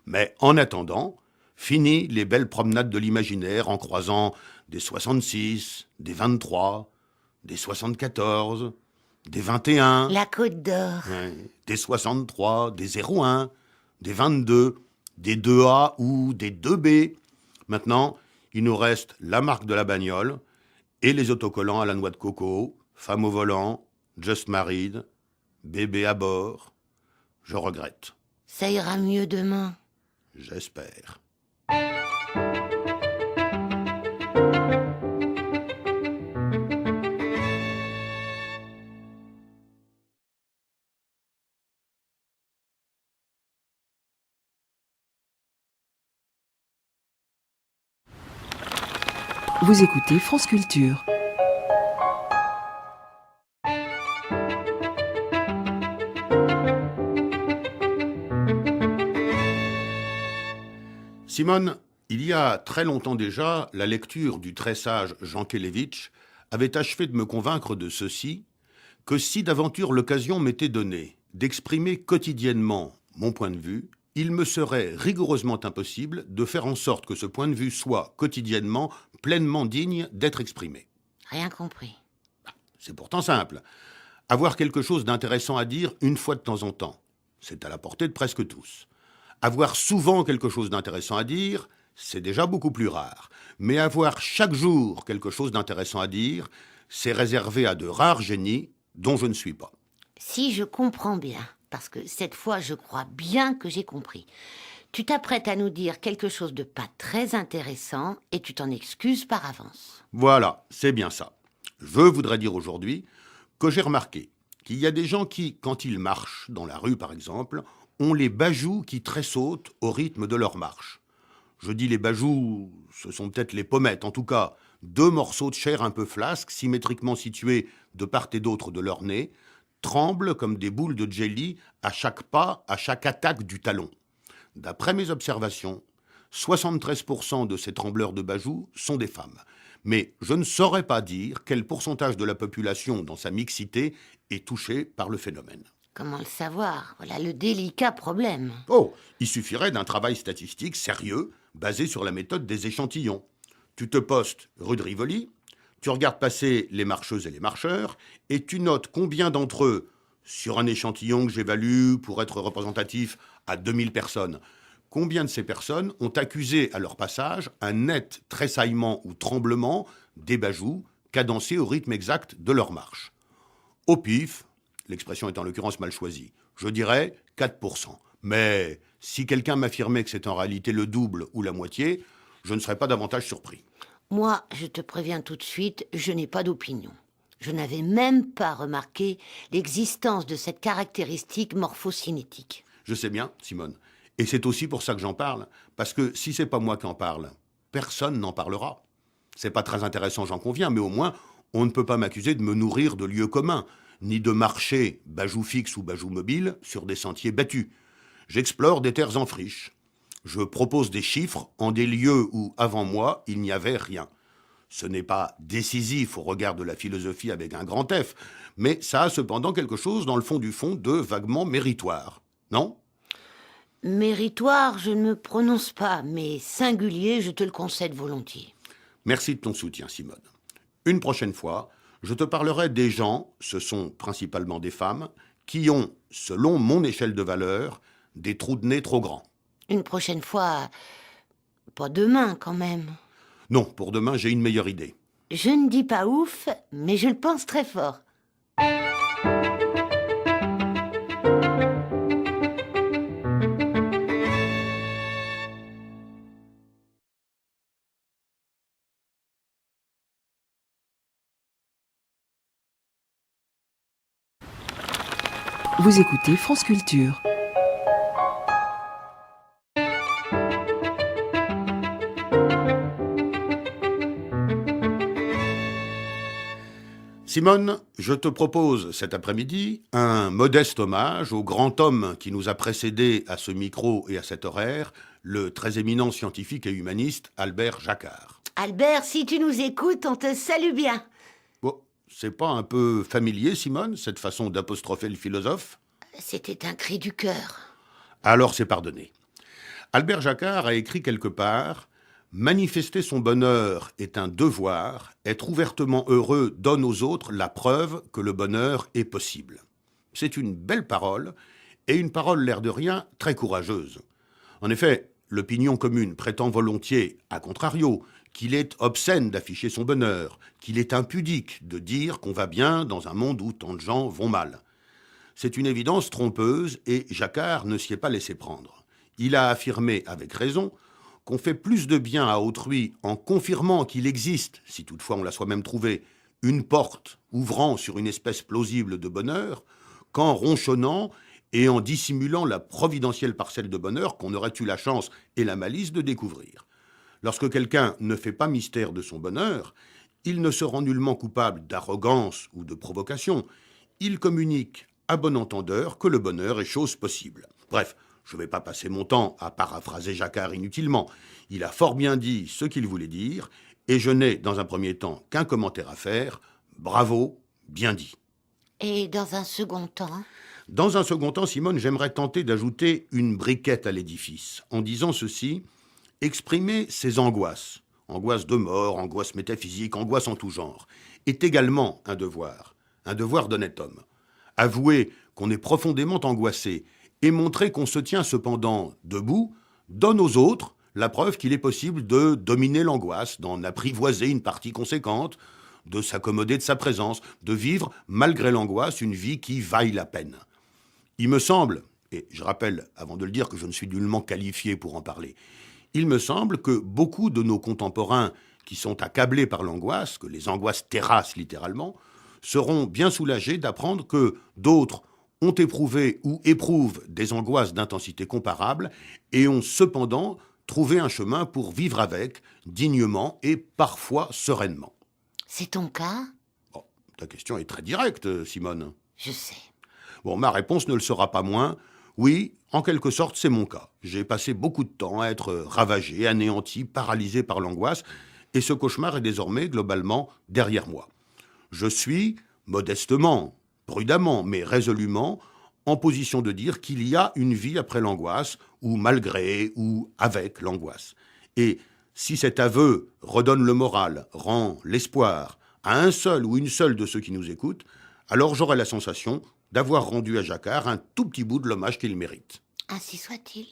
Mais en attendant, fini les belles promenades de l'imaginaire en croisant des 66, des 23, des 74, des 21, La Côte d'Or. des 63, des 01, des 22, des 2A ou des 2B. Maintenant, il nous reste la marque de la bagnole et les autocollants à la noix de coco, femme au volant, just married, bébé à bord. Je regrette. Ça ira mieux demain. J'espère. Vous écoutez France Culture. Simone, il y a très longtemps déjà, la lecture du très sage Jean Kelevitch avait achevé de me convaincre de ceci, que si d'aventure l'occasion m'était donnée d'exprimer quotidiennement mon point de vue, il me serait rigoureusement impossible de faire en sorte que ce point de vue soit quotidiennement pleinement digne d'être exprimé. Rien compris. C'est pourtant simple. Avoir quelque chose d'intéressant à dire une fois de temps en temps, c'est à la portée de presque tous. Avoir souvent quelque chose d'intéressant à dire, c'est déjà beaucoup plus rare. Mais avoir chaque jour quelque chose d'intéressant à dire, c'est réservé à de rares génies dont je ne suis pas. Si je comprends bien, parce que cette fois je crois bien que j'ai compris, tu t'apprêtes à nous dire quelque chose de pas très intéressant et tu t'en excuses par avance. Voilà, c'est bien ça. Je voudrais dire aujourd'hui que j'ai remarqué qu'il y a des gens qui, quand ils marchent, dans la rue par exemple, ont les bajoux qui tressautent au rythme de leur marche. Je dis les bajoux, ce sont peut-être les pommettes, en tout cas, 2 morceaux de chair un peu flasques, symétriquement situés de part et d'autre de leur nez, tremblent comme des boules de jelly à chaque pas, à chaque attaque du talon. D'après mes observations, 73% de ces trembleurs de bajoux sont des femmes. Mais je ne saurais pas dire quel pourcentage de la population, dans sa mixité, est touché par le phénomène. Comment le savoir? Voilà le délicat problème. Oh, il suffirait d'un travail statistique sérieux, basé sur la méthode des échantillons. Tu te postes rue de Rivoli, tu regardes passer les marcheuses et les marcheurs, et tu notes combien d'entre eux, sur un échantillon que j'évalue pour être représentatif à 2000 personnes, combien de ces personnes ont accusé à leur passage un net tressaillement ou tremblement des bajoux cadencés au rythme exact de leur marche. Au pif, l'expression est en l'occurrence mal choisie, je dirais 4%. Mais si quelqu'un m'affirmait que c'est en réalité le double ou la moitié, je ne serais pas davantage surpris. Moi, je te préviens tout de suite, je n'ai pas d'opinion. Je n'avais même pas remarqué l'existence de cette caractéristique morphocinétique. Je sais bien, Simone. Et c'est aussi pour ça que j'en parle. Parce que si c'est pas moi qui en parle, personne n'en parlera. C'est pas très intéressant, j'en conviens, mais au moins, on ne peut pas m'accuser de me nourrir de lieux communs, ni de marcher, bajoux fixe ou bajoux mobile, sur des sentiers battus. J'explore des terres en friche. Je propose des chiffres en des lieux où, avant moi, il n'y avait rien. Ce n'est pas décisif au regard de la philosophie avec un grand F, mais ça a cependant quelque chose dans le fond du fond de vaguement méritoire. Non ? Méritoire, je ne me prononce pas, mais singulier, je te le concède volontiers. Merci de ton soutien, Simone. Une prochaine fois, je te parlerai des gens, ce sont principalement des femmes, qui ont, selon mon échelle de valeur, des trous de nez trop grands. Une prochaine fois, pas demain quand même. Non, pour demain, j'ai une meilleure idée. Je ne dis pas ouf, mais je le pense très fort. Vous écoutez France Culture. Simone, je te propose cet après-midi un modeste hommage au grand homme qui nous a précédés à ce micro et à cet horaire, le très éminent scientifique et humaniste Albert Jacquard. Albert, si tu nous écoutes, on te salue bien. Bon, c'est pas un peu familier, Simone, cette façon d'apostropher le philosophe ? C'était un cri du cœur. Alors c'est pardonné. Albert Jacquard a écrit quelque part « Manifester son bonheur est un devoir, être ouvertement heureux donne aux autres la preuve que le bonheur est possible. » C'est une belle parole, et une parole, l'air de rien, très courageuse. En effet, l'opinion commune prétend volontiers, à contrario, qu'il est obscène d'afficher son bonheur, qu'il est impudique de dire qu'on va bien dans un monde où tant de gens vont mal. C'est une évidence trompeuse, et Jacquard ne s'y est pas laissé prendre. Il a affirmé, avec raison, qu'on fait plus de bien à autrui en confirmant qu'il existe, si toutefois on l'a soi-même trouvé, une porte ouvrant sur une espèce plausible de bonheur, qu'en ronchonnant et en dissimulant la providentielle parcelle de bonheur qu'on aurait eu la chance et la malice de découvrir. Lorsque quelqu'un ne fait pas mystère de son bonheur, il ne se rend nullement coupable d'arrogance ou de provocation. Il communique à bon entendeur que le bonheur est chose possible. Bref, je ne vais pas passer mon temps à paraphraser Jacquard inutilement. Il a fort bien dit ce qu'il voulait dire, et je n'ai, dans un premier temps, qu'un commentaire à faire. Bravo, bien dit. Et dans un second temps? Dans un second temps, Simone, j'aimerais tenter d'ajouter une briquette à l'édifice, en disant ceci: exprimer ses angoisses, angoisse de mort, angoisse métaphysique, angoisse en tout genre, est également un devoir d'honnête homme. Avouer qu'on est profondément angoissé et montrer qu'on se tient cependant debout donne aux autres la preuve qu'il est possible de dominer l'angoisse, d'en apprivoiser une partie conséquente, de s'accommoder de sa présence, de vivre, malgré l'angoisse, une vie qui vaille la peine. Il me semble, et je rappelle avant de le dire que je ne suis nullement qualifié pour en parler, il me semble que beaucoup de nos contemporains qui sont accablés par l'angoisse, que les angoisses terrassent littéralement, seront bien soulagés d'apprendre que d'autres ont éprouvé ou éprouvent des angoisses d'intensité comparable et ont cependant trouvé un chemin pour vivre avec, dignement et parfois sereinement. C'est ton cas? Oh, ta question est très directe, Simone. Je sais. Bon, ma réponse ne le sera pas moins. Oui, en quelque sorte, c'est mon cas. J'ai passé beaucoup de temps à être ravagé, anéanti, paralysé par l'angoisse, et ce cauchemar est désormais globalement derrière moi. Je suis, modestement, prudemment, mais résolument, en position de dire qu'il y a une vie après l'angoisse, ou malgré, ou avec l'angoisse. Et si cet aveu redonne le moral, rend l'espoir à un seul ou une seule de ceux qui nous écoutent, alors j'aurai la sensation d'avoir rendu à Jacquard un tout petit bout de l'hommage qu'il mérite. Ainsi soit-il.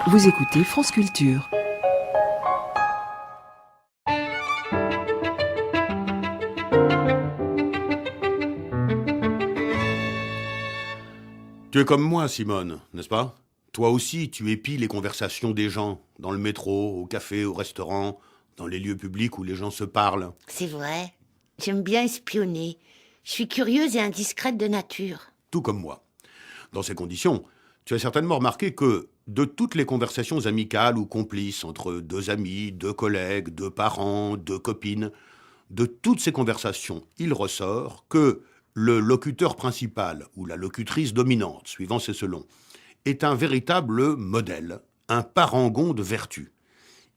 Vous écoutez France Culture. Tu es comme moi, Simone, n'est-ce pas? Toi aussi, tu épies les conversations des gens, dans le métro, au café, au restaurant, dans les lieux publics où les gens se parlent. C'est vrai. J'aime bien espionner. Je suis curieuse et indiscrète de nature. Tout comme moi. Dans ces conditions, tu as certainement remarqué que de toutes les conversations amicales ou complices entre deux amis, deux collègues, deux parents, deux copines, de toutes ces conversations, il ressort que le locuteur principal ou la locutrice dominante, suivant ses selons, est un véritable modèle, un parangon de vertu.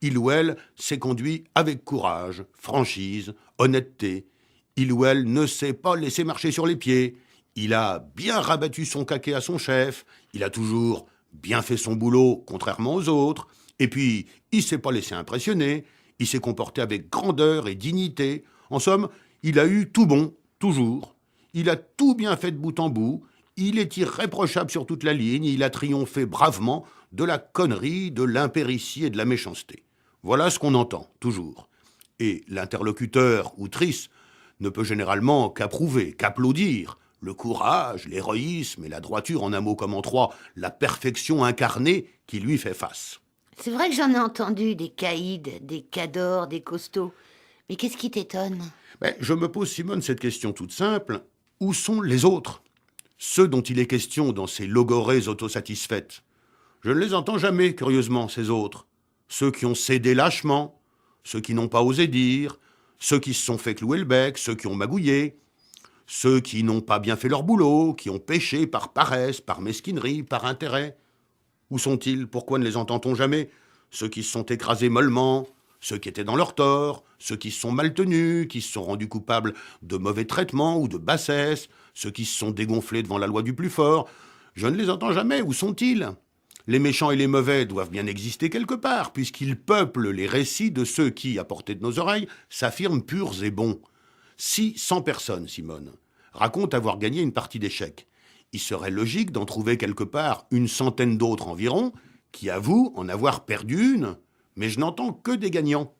Il ou elle s'est conduit avec courage, franchise, honnêteté. Il ou elle ne s'est pas laissé marcher sur les pieds. Il a bien rabattu son caquet à son chef. Il a toujours bien fait son boulot, contrairement aux autres. Et puis, il s'est pas laissé impressionner. Il s'est comporté avec grandeur et dignité. En somme, il a eu tout bon, toujours. Il a tout bien fait de bout en bout. Il est irréprochable sur toute la ligne. Il a triomphé bravement de la connerie, de l'impéritie et de la méchanceté. Voilà ce qu'on entend, toujours. Et l'interlocuteur ou trice ne peut généralement qu'approuver, qu'applaudir le courage, l'héroïsme et la droiture, en un mot comme en trois, la perfection incarnée qui lui fait face. C'est vrai que j'en ai entendu des caïds, des cadors, des costauds. Mais qu'est-ce qui t'étonne? Je me pose, Simone, cette question toute simple. Où sont les autres? Ceux dont il est question dans ces logorées autosatisfaites. Je ne les entends jamais, curieusement, ces autres. Ceux qui ont cédé lâchement, ceux qui n'ont pas osé dire, ceux qui se sont fait clouer le bec, ceux qui ont magouillé, ceux qui n'ont pas bien fait leur boulot, qui ont péché par paresse, par mesquinerie, par intérêt. Où sont-ils? Pourquoi ne les entend-on jamais? Ceux qui se sont écrasés mollement, ceux qui étaient dans leur tort, ceux qui se sont mal tenus, qui se sont rendus coupables de mauvais traitements ou de bassesse, ceux qui se sont dégonflés devant la loi du plus fort. Je ne les entends jamais. Où sont-ils? Les méchants et les mauvais doivent bien exister quelque part, puisqu'ils peuplent les récits de ceux qui, à portée de nos oreilles, s'affirment purs et bons. Si 100 personnes, Simone, racontent avoir gagné une partie d'échecs, il serait logique d'en trouver quelque part une centaine d'autres environ qui avouent en avoir perdu une, mais je n'entends que des gagnants.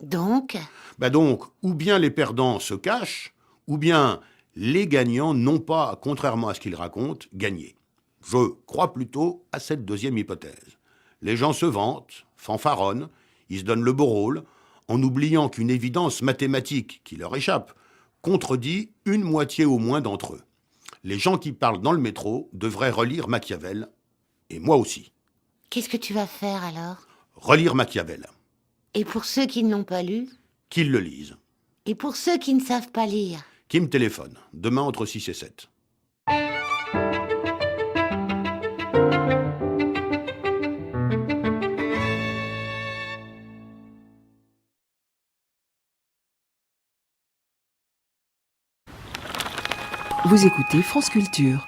Donc? Donc, ou bien les perdants se cachent, ou bien les gagnants n'ont pas, contrairement à ce qu'ils racontent, gagné. Je crois plutôt à cette deuxième hypothèse. Les gens se vantent, fanfaronnent, ils se donnent le beau rôle, en oubliant qu'une évidence mathématique qui leur échappe contredit une moitié au moins d'entre eux. Les gens qui parlent dans le métro devraient relire Machiavel, et moi aussi. Qu'est-ce que tu vas faire alors? Relire Machiavel. Et pour ceux qui ne l'ont pas lu? Qu'ils le lisent. Et pour ceux qui ne savent pas lire? Qui me téléphone, demain entre 6 et 7. Vous écoutez France Culture.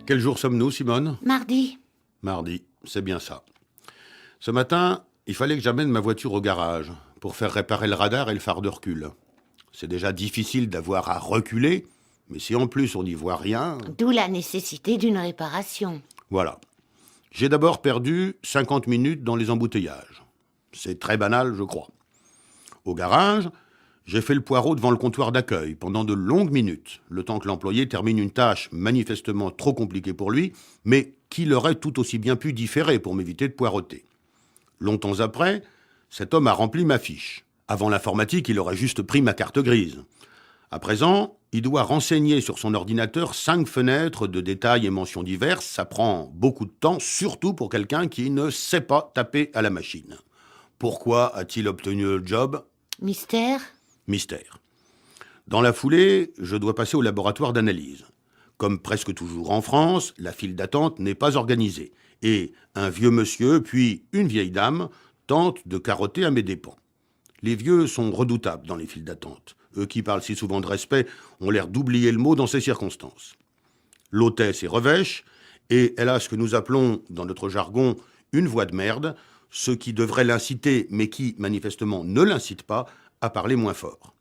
Quel jour sommes-nous, Simone? Mardi. Mardi, c'est bien ça. Ce matin, il fallait que j'amène ma voiture au garage pour faire réparer le radar et le phare de recul. C'est déjà difficile d'avoir à reculer, mais si en plus on n'y voit rien... D'où la nécessité d'une réparation. Voilà. J'ai d'abord perdu 50 minutes dans les embouteillages. C'est très banal, je crois. Au garage, j'ai fait le poireau devant le comptoir d'accueil pendant de longues minutes, le temps que l'employé termine une tâche manifestement trop compliquée pour lui, mais qu'il aurait tout aussi bien pu différer pour m'éviter de poireauter. Longtemps après, cet homme a rempli ma fiche. Avant l'informatique, il aurait juste pris ma carte grise. À présent, il doit renseigner sur son ordinateur 5 fenêtres de détails et mentions diverses. Ça prend beaucoup de temps, surtout pour quelqu'un qui ne sait pas taper à la machine. Pourquoi a-t-il obtenu le job? Mystère? Mystère. Dans la foulée, je dois passer au laboratoire d'analyse. Comme presque toujours en France, la file d'attente n'est pas organisée. Et un vieux monsieur, puis une vieille dame, tentent de carotter à mes dépens. Les vieux sont redoutables dans les files d'attente. Eux qui parlent si souvent de respect ont l'air d'oublier le mot dans ces circonstances. L'hôtesse est revêche, et elle a ce que nous appelons, dans notre jargon, une voix de merde, ce qui devrait l'inciter, mais qui, manifestement, ne l'incite pas, à parler moins fort.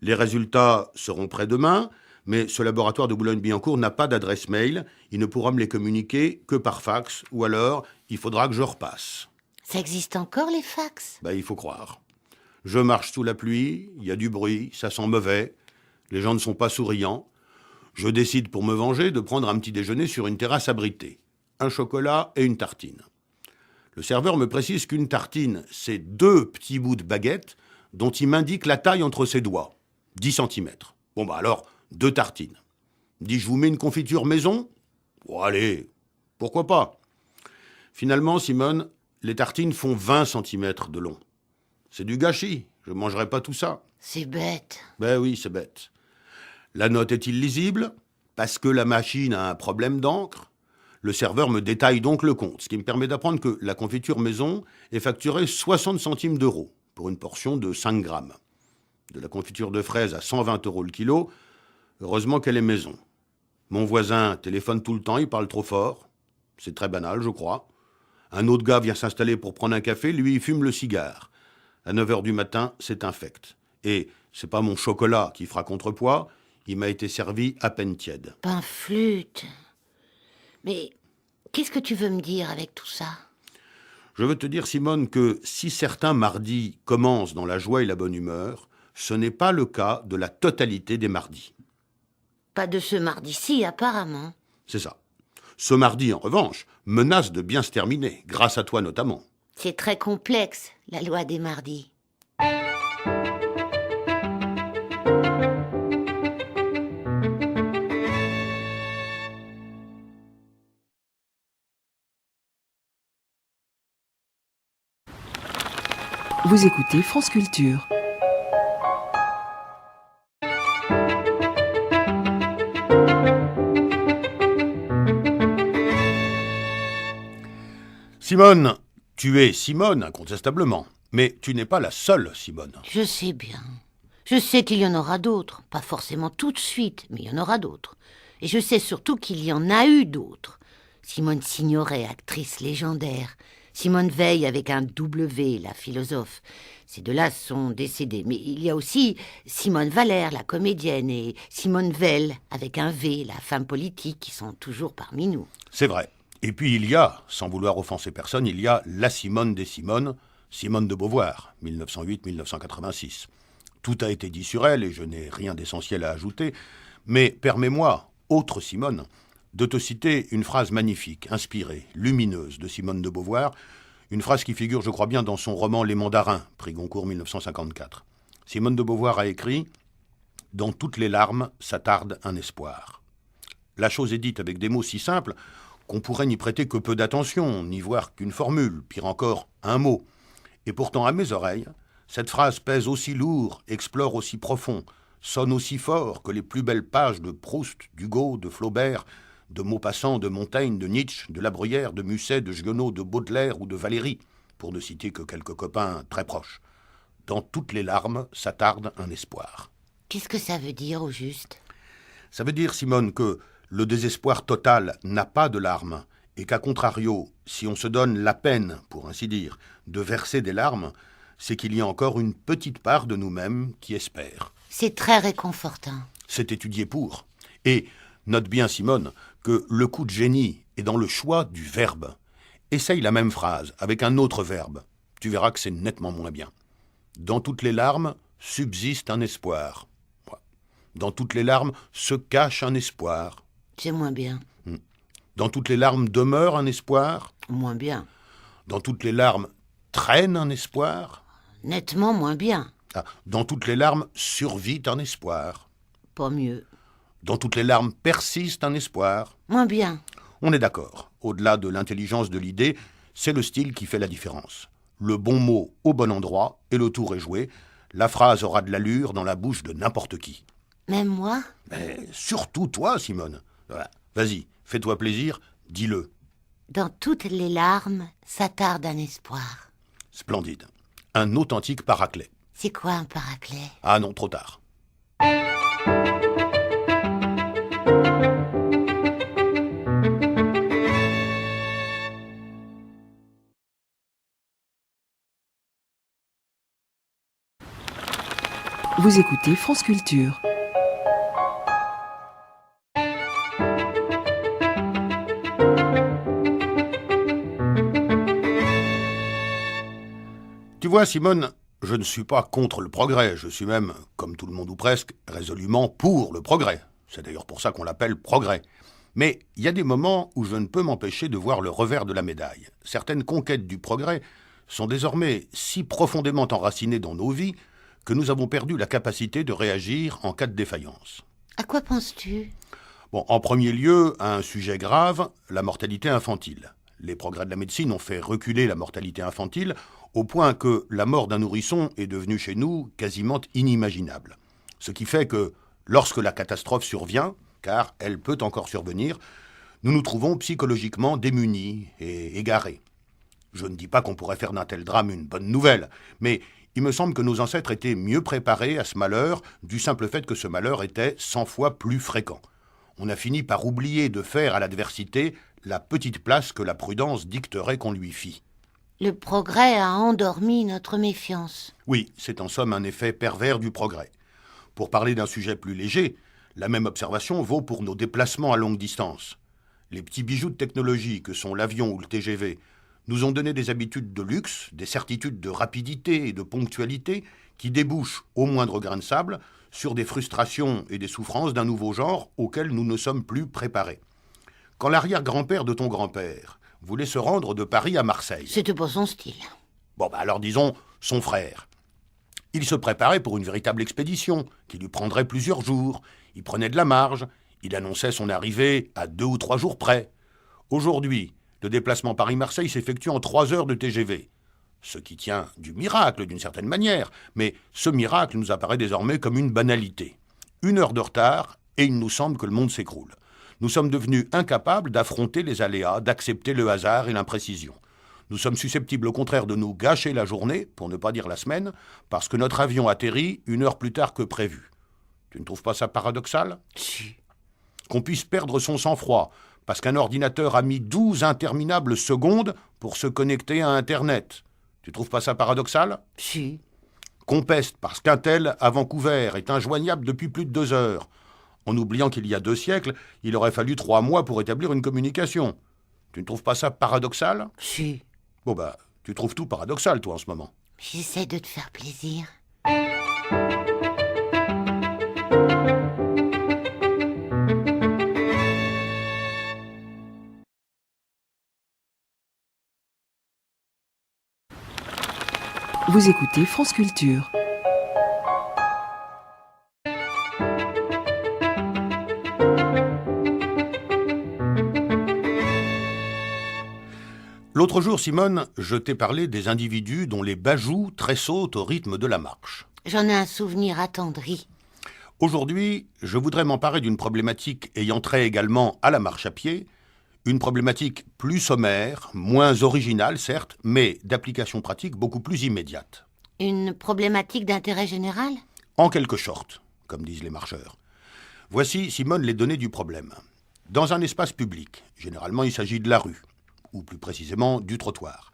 Les résultats seront prêts demain, mais ce laboratoire de Boulogne-Billancourt n'a pas d'adresse mail. Il ne pourra me les communiquer que par fax, ou alors il faudra que je repasse. Ça existe encore, les fax? Il faut croire. Je marche sous la pluie, il y a du bruit, ça sent mauvais, les gens ne sont pas souriants. Je décide pour me venger de prendre un petit déjeuner sur une terrasse abritée. Un chocolat et une tartine. Le serveur me précise qu'une tartine, c'est 2 petits bouts de baguette dont il m'indique la taille entre ses doigts. 10 cm. Alors, 2 tartines. Il me dit, je vous mets une confiture maison? Allez, pourquoi pas? Finalement, Simone, les tartines font 20 cm de long. C'est du gâchis, je ne mangerai pas tout ça. C'est bête. Oui, c'est bête. La note est illisible, parce que la machine a un problème d'encre. Le serveur me détaille donc le compte, ce qui me permet d'apprendre que la confiture maison est facturée 60 centimes d'euros pour une portion de 5 grammes. De la confiture de fraises à 120 € le kilo, heureusement qu'elle est maison. Mon voisin téléphone tout le temps, il parle trop fort. C'est très banal, je crois. Un autre gars vient s'installer pour prendre un café, lui, il fume le cigare. À 9 h du matin, c'est infect. Et c'est pas mon chocolat qui fera contrepoids, il m'a été servi à peine tiède. Pain flûte. Mais qu'est-ce que tu veux me dire avec tout ça? Je veux te dire, Simone, que si certains mardis commencent dans la joie et la bonne humeur, ce n'est pas le cas de la totalité des mardis. Pas de ce mardi-ci, apparemment. C'est ça. Ce mardi, en revanche, menace de bien se terminer, grâce à toi notamment. C'est très complexe, la loi des mardis. Vous écoutez France Culture. Simone, tu es Simone, incontestablement. Mais tu n'es pas la seule Simone. Je sais bien. Je sais qu'il y en aura d'autres. Pas forcément tout de suite, mais il y en aura d'autres. Et je sais surtout qu'il y en a eu d'autres. Simone Signoret, actrice légendaire. Simone Veil avec un W, la philosophe. Ces deux-là sont décédés. Mais il y a aussi Simone Valère, la comédienne, et Simone Veil avec un V, la femme politique, qui sont toujours parmi nous. C'est vrai. Et puis il y a, sans vouloir offenser personne, il y a la Simone des Simones, Simone de Beauvoir, 1908-1986. Tout a été dit sur elle et je n'ai rien d'essentiel à ajouter, mais permets-moi, autre Simone, de te citer une phrase magnifique, inspirée, lumineuse de Simone de Beauvoir, une phrase qui figure, je crois bien, dans son roman Les Mandarins, prix Goncourt 1954. Simone de Beauvoir a écrit « Dans toutes les larmes s'attarde un espoir ». La chose est dite avec des mots si simples qu'on pourrait n'y prêter que peu d'attention, n'y voir qu'une formule, pire encore, un mot. Et pourtant, à mes oreilles, cette phrase pèse aussi lourd, explore aussi profond, sonne aussi fort que les plus belles pages de Proust, d'Hugo, de Flaubert, de Maupassant, de Montaigne, de Nietzsche, de La Bruyère, de Musset, de Giono, de Baudelaire ou de Valéry, pour ne citer que quelques copains très proches. Dans toutes les larmes s'attarde un espoir. Qu'est-ce que ça veut dire, au juste? Ça veut dire, Simone, que le désespoir total n'a pas de larmes, et qu'à contrario, si on se donne la peine, pour ainsi dire, de verser des larmes, c'est qu'il y a encore une petite part de nous-mêmes qui espère. C'est très réconfortant. C'est étudié pour. Et note bien, Simone, que le coup de génie est dans le choix du verbe. Essaye la même phrase avec un autre verbe. Tu verras que c'est nettement moins bien. Dans toutes les larmes subsiste un espoir. Dans toutes les larmes se cache un espoir. C'est moins bien. Dans toutes les larmes demeure un espoir. Moins bien. Dans toutes les larmes traîne un espoir. Nettement moins bien. Dans toutes les larmes survit un espoir. Pas mieux. Dans toutes les larmes persiste un espoir. Moins bien. On est d'accord. Au-delà de l'intelligence de l'idée, c'est le style qui fait la différence. Le bon mot au bon endroit et le tour est joué. La phrase aura de l'allure dans la bouche de n'importe qui. Même moi? Mais surtout toi, Simone. Voilà. Vas-y, fais-toi plaisir, dis-le. Dans toutes les larmes s'attarde un espoir. Splendide. Un authentique paraclet. C'est quoi un paraclet? Ah non, trop tard. Vous écoutez France Culture. Tu vois, Simone, je ne suis pas contre le progrès. Je suis même, comme tout le monde ou presque, résolument pour le progrès. C'est d'ailleurs pour ça qu'on l'appelle progrès. Mais il y a des moments où je ne peux m'empêcher de voir le revers de la médaille. Certaines conquêtes du progrès sont désormais si profondément enracinées dans nos vies que nous avons perdu la capacité de réagir en cas de défaillance. À quoi penses-tu? Bon, en premier lieu, à un sujet grave, la mortalité infantile. Les progrès de la médecine ont fait reculer la mortalité infantile au point que la mort d'un nourrisson est devenue chez nous quasiment inimaginable. Ce qui fait que, lorsque la catastrophe survient, car elle peut encore survenir, nous nous trouvons psychologiquement démunis et égarés. Je ne dis pas qu'on pourrait faire d'un tel drame une bonne nouvelle, mais il me semble que nos ancêtres étaient mieux préparés à ce malheur du simple fait que ce malheur était 100 fois plus fréquent. On a fini par oublier de faire à l'adversité la petite place que la prudence dicterait qu'on lui fît. Le progrès a endormi notre méfiance. Oui, c'est en somme un effet pervers du progrès. Pour parler d'un sujet plus léger, la même observation vaut pour nos déplacements à longue distance. Les petits bijoux de technologie que sont l'avion ou le TGV nous ont donné des habitudes de luxe, des certitudes de rapidité et de ponctualité qui débouchent, au moindre grain de sable, sur des frustrations et des souffrances d'un nouveau genre auxquelles nous ne sommes plus préparés. Quand l'arrière-grand-père de ton grand-père voulait se rendre de Paris à Marseille... C'était pas son style. Bon, alors disons son frère. Il se préparait pour une véritable expédition qui lui prendrait plusieurs jours. Il prenait de la marge. Il annonçait son arrivée à 2 ou 3 jours près. Aujourd'hui, le déplacement Paris-Marseille s'effectue en 3 heures de TGV. Ce qui tient du miracle d'une certaine manière, mais ce miracle nous apparaît désormais comme une banalité. 1 heure de retard et il nous semble que le monde s'écroule. Nous sommes devenus incapables d'affronter les aléas, d'accepter le hasard et l'imprécision. Nous sommes susceptibles au contraire de nous gâcher la journée, pour ne pas dire la semaine, parce que notre avion atterrit 1 heure plus tard que prévu. Tu ne trouves pas ça paradoxal? Si. Qu'on puisse perdre son sang-froid, parce qu'un ordinateur a mis 12 interminables secondes pour se connecter à Internet. Tu trouves pas ça paradoxal? Si. Qu'on peste parce qu'un tel, à Vancouver, est injoignable depuis plus de 2 heures. En oubliant qu'il y a 2 siècles, il aurait fallu 3 mois pour établir une communication. Tu ne trouves pas ça paradoxal? Si. Bon tu trouves tout paradoxal, toi, en ce moment. J'essaie de te faire plaisir. Vous écoutez France Culture. L'autre jour, Simone, je t'ai parlé des individus dont les bajoues tressautent au rythme de la marche. J'en ai un souvenir attendri. Aujourd'hui, je voudrais m'emparer d'une problématique ayant trait également à la marche à pied, une problématique plus sommaire, moins originale certes, mais d'application pratique beaucoup plus immédiate. Une problématique d'intérêt général? En quelque sorte, comme disent les marcheurs. Voici, Simone, les données du problème. Dans un espace public, généralement il s'agit de la rue, ou plus précisément du trottoir,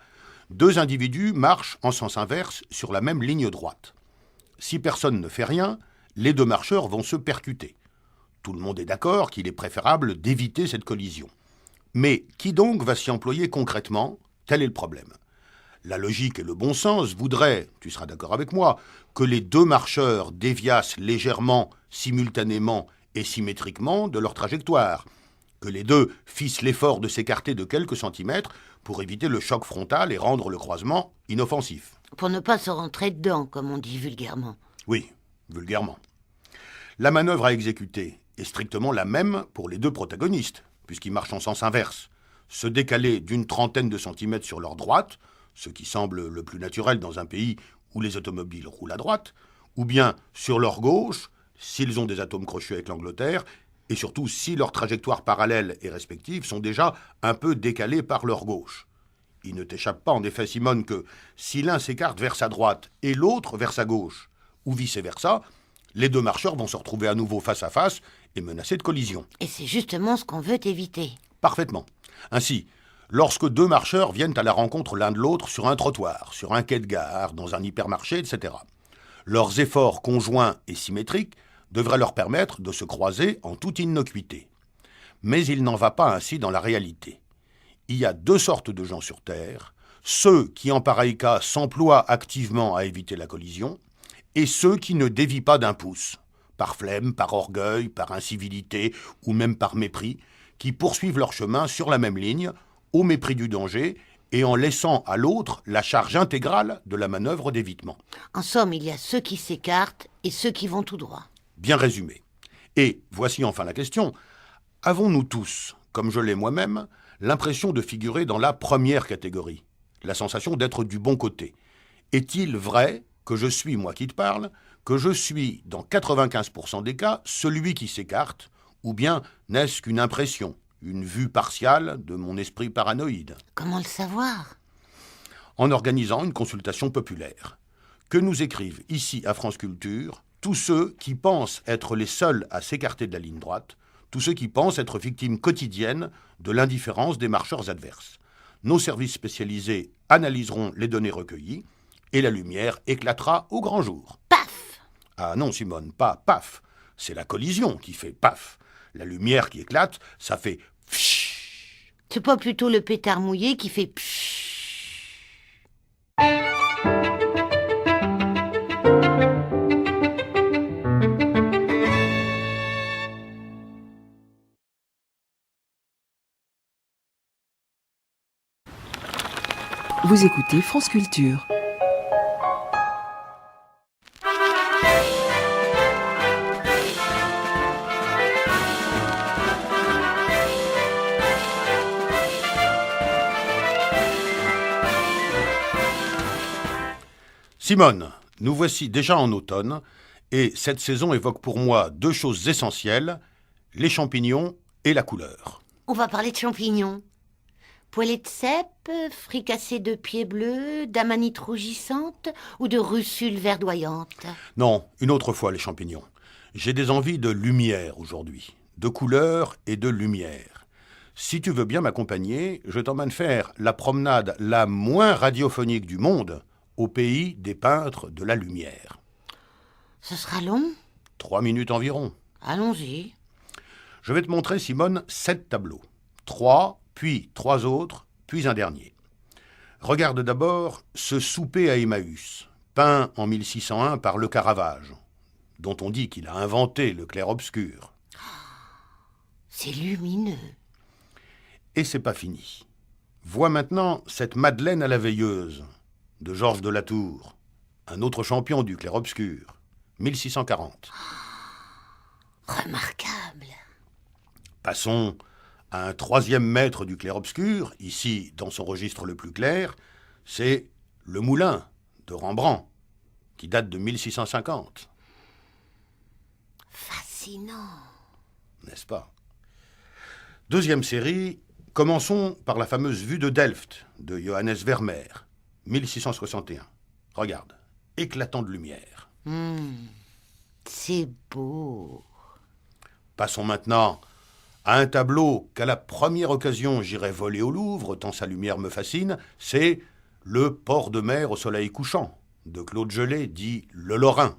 deux individus marchent en sens inverse sur la même ligne droite. Si personne ne fait rien, les deux marcheurs vont se percuter. Tout le monde est d'accord qu'il est préférable d'éviter cette collision. Mais qui donc va s'y employer concrètement? Tel est le problème. La logique et le bon sens voudraient, tu seras d'accord avec moi, que les deux marcheurs déviassent légèrement, simultanément et symétriquement de leur trajectoire, que les deux fissent l'effort de s'écarter de quelques centimètres pour éviter le choc frontal et rendre le croisement inoffensif. Pour ne pas se rentrer dedans, comme on dit vulgairement. Oui, vulgairement. La manœuvre à exécuter est strictement la même pour les deux protagonistes, puisqu'ils marchent en sens inverse. Se décaler d'une trentaine de centimètres sur leur droite, ce qui semble le plus naturel dans un pays où les automobiles roulent à droite, ou bien sur leur gauche, s'ils ont des atomes crochus avec l'Angleterre, et surtout si leurs trajectoires parallèles et respectives sont déjà un peu décalées par leur gauche. Il ne t'échappe pas en effet, Simone, que si l'un s'écarte vers sa droite et l'autre vers sa gauche, ou vice-versa, les deux marcheurs vont se retrouver à nouveau face à face et menacés de collision. Et c'est justement ce qu'on veut éviter. Parfaitement. Ainsi, lorsque deux marcheurs viennent à la rencontre l'un de l'autre sur un trottoir, sur un quai de gare, dans un hypermarché, etc., leurs efforts conjoints et symétriques devraient leur permettre de se croiser en toute innocuité. Mais il n'en va pas ainsi dans la réalité. Il y a deux sortes de gens sur Terre, ceux qui en pareil cas s'emploient activement à éviter la collision, et ceux qui ne dévient pas d'un pouce, par flemme, par orgueil, par incivilité ou même par mépris, qui poursuivent leur chemin sur la même ligne, au mépris du danger, et en laissant à l'autre la charge intégrale de la manœuvre d'évitement. En somme, il y a ceux qui s'écartent et ceux qui vont tout droit. Bien résumé. Et voici enfin la question. Avons-nous tous, comme je l'ai moi-même, l'impression de figurer dans la première catégorie, la sensation d'être du bon côté? Est-il vrai que je suis, moi qui te parle, que je suis, dans 95% des cas, celui qui s'écarte, ou bien n'est-ce qu'une impression, une vue partiale de mon esprit paranoïde? Comment le savoir? En organisant une consultation populaire. Que nous écrivent ici à France Culture tous ceux qui pensent être les seuls à s'écarter de la ligne droite, tous ceux qui pensent être victimes quotidiennes de l'indifférence des marcheurs adverses. Nos services spécialisés analyseront les données recueillies et la lumière éclatera au grand jour. Paf! Ah non, Simone, pas paf. C'est la collision qui fait paf. La lumière qui éclate, ça fait pfff. C'est pas plutôt le pétard mouillé qui fait pshhh? Vous écoutez France Culture. Simone, nous voici déjà en automne, et cette saison évoque pour moi deux choses essentielles, les champignons et la couleur. On va parler de champignons. Poêlée de cèpe, fricassée de pieds bleus, d'amanite rougissante ou de russules verdoyantes? Non, une autre fois les champignons. J'ai des envies de lumière aujourd'hui, de couleur et de lumière. Si tu veux bien m'accompagner, je t'emmène faire la promenade la moins radiophonique du monde, au pays des peintres de la lumière. Ce sera long? 3 minutes environ. Allons-y. Je vais te montrer, Simone, 7 tableaux. 3, puis 3 autres, puis un dernier. Regarde d'abord ce souper à Emmaüs, peint en 1601 par Le Caravage, dont on dit qu'il a inventé le clair-obscur. C'est lumineux. Et c'est pas fini. Vois maintenant cette Madeleine à la veilleuse, de Georges de Latour, un autre champion du clair-obscur, 1640. Remarquable. Passons à un troisième maître du clair-obscur, ici dans son registre le plus clair, c'est Le Moulin de Rembrandt, qui date de 1650. Fascinant. N'est-ce pas? Deuxième série, commençons par la fameuse vue de Delft, de Johannes Vermeer, 1661. Regarde, éclatant de lumière. C'est beau. Passons maintenant à un tableau qu'à la première occasion j'irai voler au Louvre, tant sa lumière me fascine, c'est Le port de mer au soleil couchant, de Claude Gelée, dit Le Lorrain,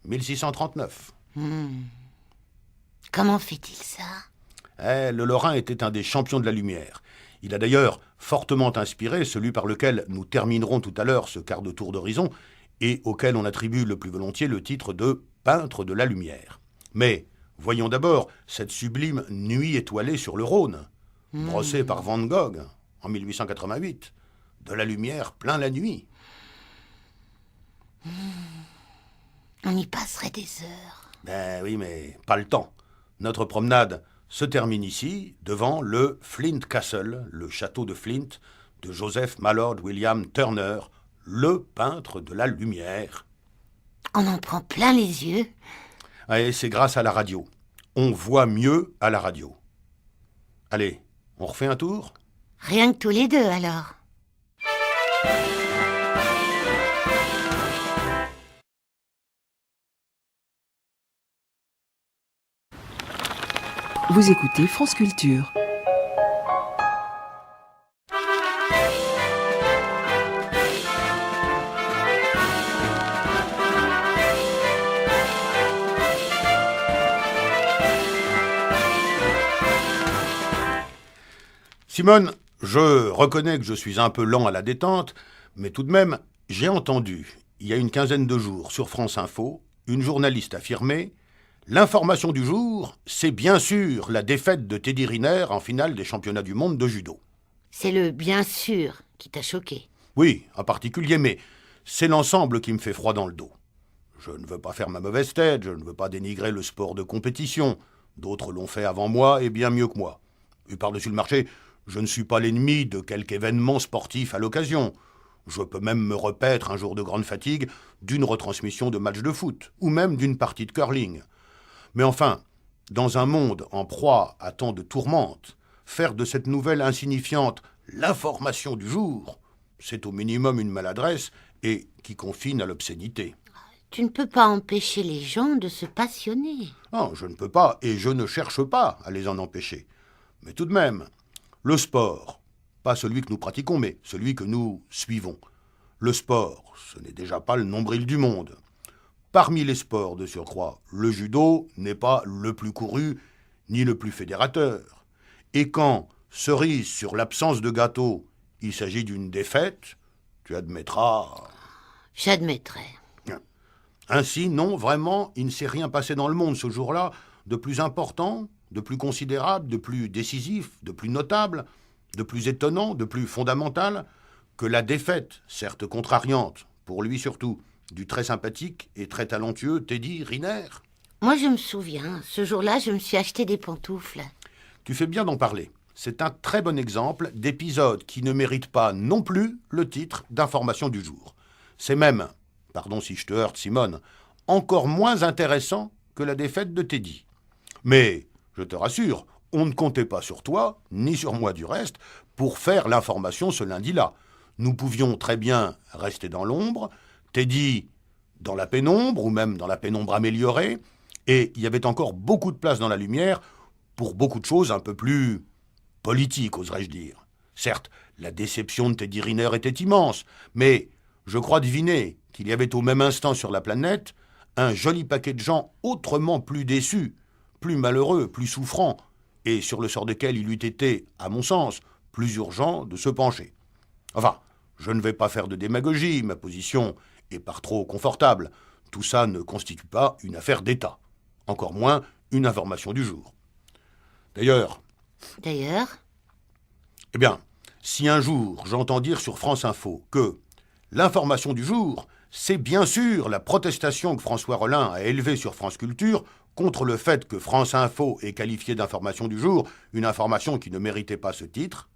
1639. Comment fait-il ça? Le Lorrain était un des champions de la lumière. Il a d'ailleurs fortement inspiré celui par lequel nous terminerons tout à l'heure ce quart de tour d'horizon et auquel on attribue le plus volontiers le titre de peintre de la lumière. Mais voyons d'abord cette sublime Nuit étoilée sur le Rhône, brossée par Van Gogh en 1888. De la lumière plein la nuit. On y passerait des heures. Ben oui, mais pas le temps. Notre promenade se termine ici, devant le Flint Castle, le château de Flint, de Joseph Mallord William Turner, le peintre de la lumière. On en prend plein les yeux. Et c'est grâce à la radio. On voit mieux à la radio. Allez, on refait un tour ? Rien que tous les deux, alors. Vous écoutez France Culture. Simone, je reconnais que je suis un peu lent à la détente, mais tout de même, j'ai entendu, il y a une quinzaine de jours, sur France Info, une journaliste affirmer « L'information du jour, c'est bien sûr la défaite de Teddy Riner en finale des championnats du monde de judo. » C'est le « bien sûr » qui t'a choqué. Oui, en particulier, mais c'est l'ensemble qui me fait froid dans le dos. Je ne veux pas faire ma mauvaise tête, je ne veux pas dénigrer le sport de compétition. D'autres l'ont fait avant moi et bien mieux que moi. Et par-dessus le marché, je ne suis pas l'ennemi de quelque événement sportif à l'occasion. Je peux même me repaître un jour de grande fatigue d'une retransmission de match de foot, ou même d'une partie de curling. Mais enfin, dans un monde en proie à tant de tourmentes, faire de cette nouvelle insignifiante l'information du jour, c'est au minimum une maladresse et qui confine à l'obscénité. Tu ne peux pas empêcher les gens de se passionner. Non, je ne peux pas et je ne cherche pas à les en empêcher. Mais tout de même, le sport, pas celui que nous pratiquons, mais celui que nous suivons. Le sport, ce n'est déjà pas le nombril du monde. Parmi les sports de surcroît, le judo n'est pas le plus couru ni le plus fédérateur. Et quand, cerise sur l'absence de gâteau, il s'agit d'une défaite, tu admettras... J'admettrai. Ainsi, non, vraiment, il ne s'est rien passé dans le monde ce jour-là de plus important, de plus considérable, de plus décisif, de plus notable, de plus étonnant, de plus fondamental que la défaite, certes contrariante, pour lui surtout, du très sympathique et très talentueux Teddy Riner. Moi, je me souviens, ce jour-là, je me suis acheté des pantoufles. Tu fais bien d'en parler. C'est un très bon exemple d'épisode qui ne mérite pas non plus le titre d'information du jour. C'est même, pardon si je te heurte Simone, encore moins intéressant que la défaite de Teddy. Mais, je te rassure, on ne comptait pas sur toi, ni sur moi du reste, pour faire l'information ce lundi-là. Nous pouvions très bien rester dans l'ombre, Teddy dans la pénombre, ou même dans la pénombre améliorée, et il y avait encore beaucoup de place dans la lumière pour beaucoup de choses un peu plus politiques, oserais-je dire. Certes, la déception de Teddy Riner était immense, mais je crois deviner qu'il y avait au même instant sur la planète un joli paquet de gens autrement plus déçus, plus malheureux, plus souffrants, et sur le sort desquels il eût été, à mon sens, plus urgent de se pencher. Enfin, je ne vais pas faire de démagogie, ma position est par trop confortable. Tout ça ne constitue pas une affaire d'État, encore moins une information du jour. D'ailleurs, eh bien, si un jour j'entends dire sur France Info que l'information du jour, c'est bien sûr la protestation que François Rollin a élevée sur France Culture contre le fait que France Info ait qualifié d'information du jour une information qui ne méritait pas ce titre,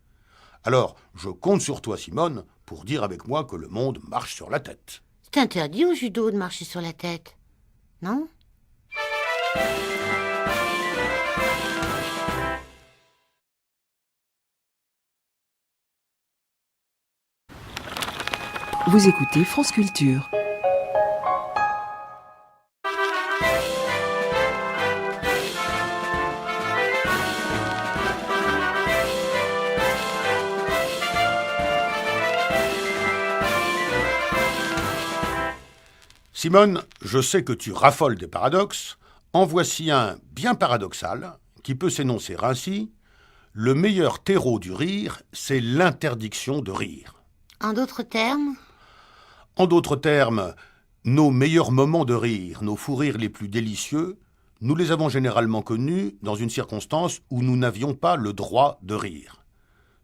alors je compte sur toi, Simone, pour dire avec moi que le monde marche sur la tête. C'est interdit au judo de marcher sur la tête, non ? Vous écoutez France Culture. Simone, je sais que tu raffoles des paradoxes. En voici un bien paradoxal qui peut s'énoncer ainsi. Le meilleur terreau du rire, c'est l'interdiction de rire. En d'autres termes? En d'autres termes, nos meilleurs moments de rire, nos fous rires les plus délicieux, nous les avons généralement connus dans une circonstance où nous n'avions pas le droit de rire.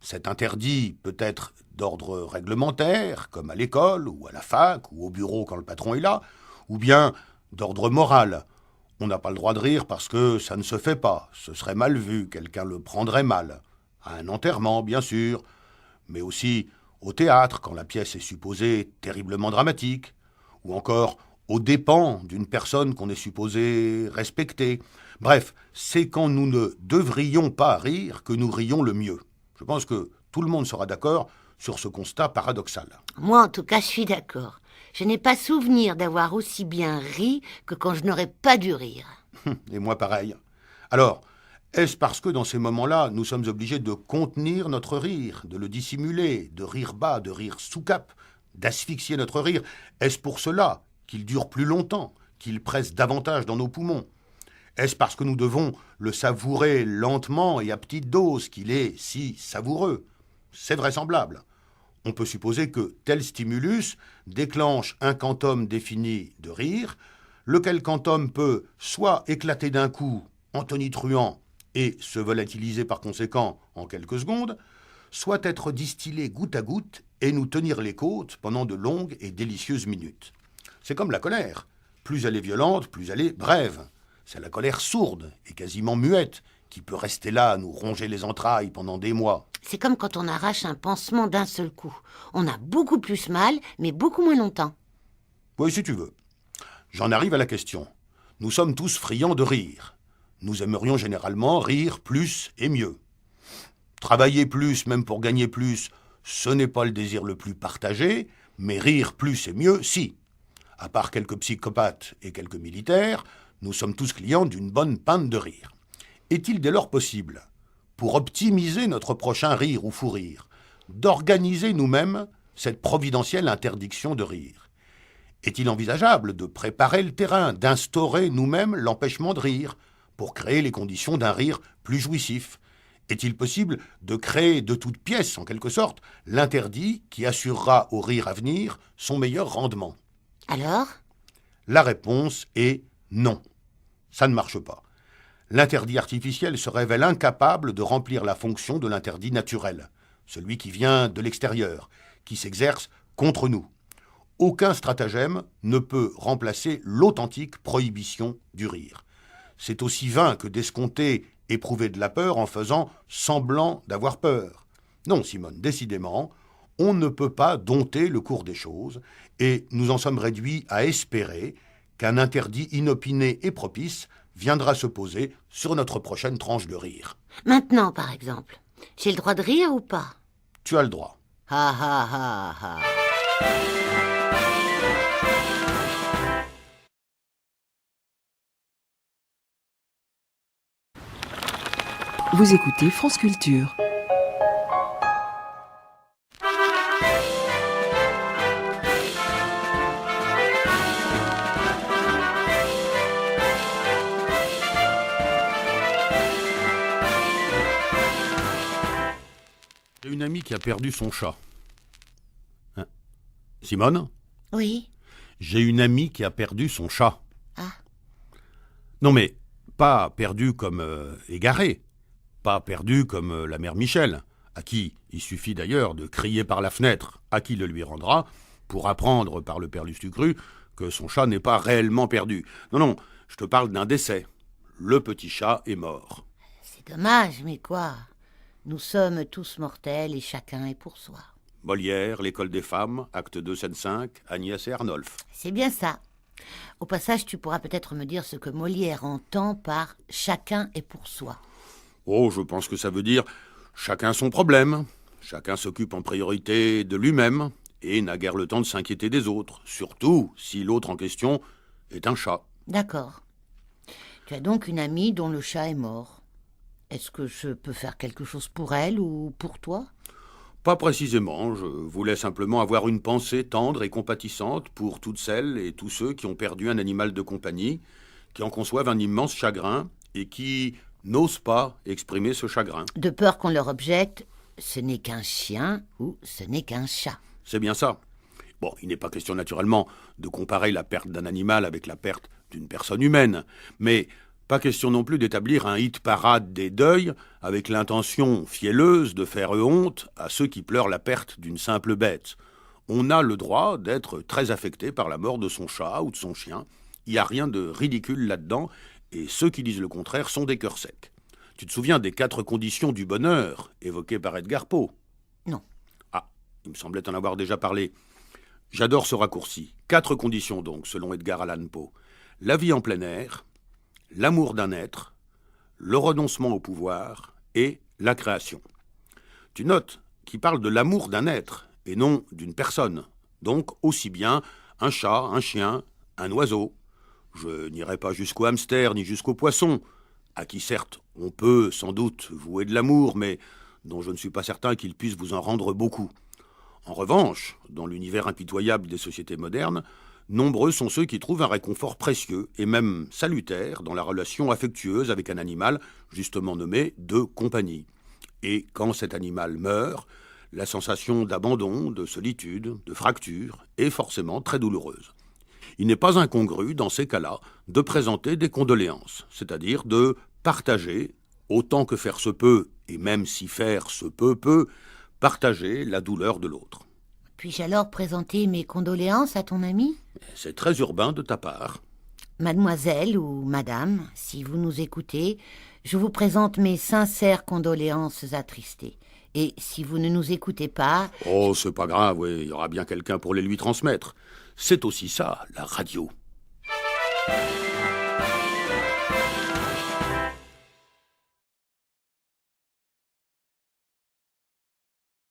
Cet interdit peut être d'ordre réglementaire, comme à l'école, ou à la fac, ou au bureau quand le patron est là, ou bien d'ordre moral. On n'a pas le droit de rire parce que ça ne se fait pas, ce serait mal vu, quelqu'un le prendrait mal. À un enterrement, bien sûr, mais aussi au théâtre, quand la pièce est supposée terriblement dramatique, ou encore aux dépens d'une personne qu'on est supposé respecter. Bref, c'est quand nous ne devrions pas rire que nous rions le mieux. Je pense que tout le monde sera d'accord sur ce constat paradoxal. Moi, en tout cas, je suis d'accord. Je n'ai pas souvenir d'avoir aussi bien ri que quand je n'aurais pas dû rire. Et moi pareil. Alors, est-ce parce que dans ces moments-là, nous sommes obligés de contenir notre rire, de le dissimuler, de rire bas, de rire sous cape, d'asphyxier notre rire? Est-ce pour cela qu'il dure plus longtemps, qu'il presse davantage dans nos poumons? Est-ce parce que nous devons le savourer lentement et à petite dose qu'il est si savoureux? C'est vraisemblable. On peut supposer que tel stimulus déclenche un quantum défini de rire, lequel quantum peut soit éclater d'un coup en tonitruant et se volatiliser par conséquent en quelques secondes, soit être distillé goutte à goutte et nous tenir les côtes pendant de longues et délicieuses minutes. C'est comme la colère. Plus elle est violente, plus elle est brève. C'est la colère sourde et quasiment muette qui peut rester là à nous ronger les entrailles pendant des mois. C'est comme quand on arrache un pansement d'un seul coup. On a beaucoup plus mal, mais beaucoup moins longtemps. Oui, si tu veux. J'en arrive à la question. Nous sommes tous friands de rire. Nous aimerions généralement rire plus et mieux. Travailler plus, même pour gagner plus, ce n'est pas le désir le plus partagé, mais rire plus et mieux, si. À part quelques psychopathes et quelques militaires, nous sommes tous clients d'une bonne pinte de rire. Est-il dès lors possible, pour optimiser notre prochain rire ou fou rire, d'organiser nous-mêmes cette providentielle interdiction de rire? Est-il envisageable de préparer le terrain, d'instaurer nous-mêmes l'empêchement de rire, pour créer les conditions d'un rire plus jouissif? Est-il possible de créer de toutes pièces, en quelque sorte, l'interdit qui assurera au rire à venir son meilleur rendement? Alors? La réponse est non. Ça ne marche pas. L'interdit artificiel se révèle incapable de remplir la fonction de l'interdit naturel, celui qui vient de l'extérieur, qui s'exerce contre nous. Aucun stratagème ne peut remplacer l'authentique prohibition du rire. C'est aussi vain que d'escompter éprouver de la peur en faisant semblant d'avoir peur. Non, Simone, décidément, on ne peut pas dompter le cours des choses, et nous en sommes réduits à espérer qu'un interdit inopiné et propice viendra se poser sur notre prochaine tranche de rire. Maintenant, par exemple. J'ai le droit de rire ou pas? Tu as le droit. Ha ha ha ha. Vous écoutez France Culture. J'ai une amie qui a perdu son chat. Hein? Simone? Oui. J'ai une amie qui a perdu son chat. Ah. Non mais, pas perdu comme égaré. Pas perdu comme la mère Michel, à qui il suffit d'ailleurs de crier par la fenêtre à qui le lui rendra, pour apprendre par le père Lustucru que son chat n'est pas réellement perdu. Non, non, je te parle d'un décès. Le petit chat est mort. C'est dommage, mais quoi? Nous sommes tous mortels et chacun est pour soi. Molière, l'école des femmes, acte 2, scène 5, Agnès et Arnolphe. C'est bien ça. Au passage, tu pourras peut-être me dire ce que Molière entend par « chacun est pour soi ». Oh, je pense que ça veut dire chacun son problème. Chacun s'occupe en priorité de lui-même et n'a guère le temps de s'inquiéter des autres, surtout si l'autre en question est un chat. D'accord. Tu as donc une amie dont le chat est mort. Est-ce que je peux faire quelque chose pour elle ou pour toi? Pas précisément, je voulais simplement avoir une pensée tendre et compatissante pour toutes celles et tous ceux qui ont perdu un animal de compagnie, qui en conçoivent un immense chagrin et qui n'osent pas exprimer ce chagrin. De peur qu'on leur objecte, ce n'est qu'un chien ou ce n'est qu'un chat. C'est bien ça. Bon, il n'est pas question naturellement de comparer la perte d'un animal avec la perte d'une personne humaine, mais pas question non plus d'établir un hit-parade des deuils avec l'intention fielleuse de faire honte à ceux qui pleurent la perte d'une simple bête. On a le droit d'être très affecté par la mort de son chat ou de son chien. Il n'y a rien de ridicule là-dedans, et ceux qui disent le contraire sont des cœurs secs. Tu te souviens des 4 conditions du bonheur évoquées par Edgar Poe? Non. Ah, il me semblait en avoir déjà parlé. J'adore ce raccourci. 4 conditions donc, selon Edgar Allan Poe. La vie en plein air, l'amour d'un être, le renoncement au pouvoir et la création. Tu notes qu'il parle de l'amour d'un être et non d'une personne. Donc aussi bien un chat, un chien, un oiseau. Je n'irai pas jusqu'au hamster ni jusqu'au poisson, à qui certes on peut sans doute vouer de l'amour, mais dont je ne suis pas certain qu'il puisse vous en rendre beaucoup. En revanche, dans l'univers impitoyable des sociétés modernes, nombreux sont ceux qui trouvent un réconfort précieux et même salutaire dans la relation affectueuse avec un animal justement nommé de compagnie. Et quand cet animal meurt, la sensation d'abandon, de solitude, de fracture est forcément très douloureuse. Il n'est pas incongru, dans ces cas-là, de présenter des condoléances, c'est-à-dire de partager, autant que faire se peut, et même si faire se peut, partager la douleur de l'autre. Puis-je alors présenter mes condoléances à ton ami? C'est très urbain de ta part. Mademoiselle ou madame, si vous nous écoutez, je vous présente mes sincères condoléances attristées. Et si vous ne nous écoutez pas... Oh, c'est pas grave, oui, il y aura bien quelqu'un pour les lui transmettre. C'est aussi ça, la radio.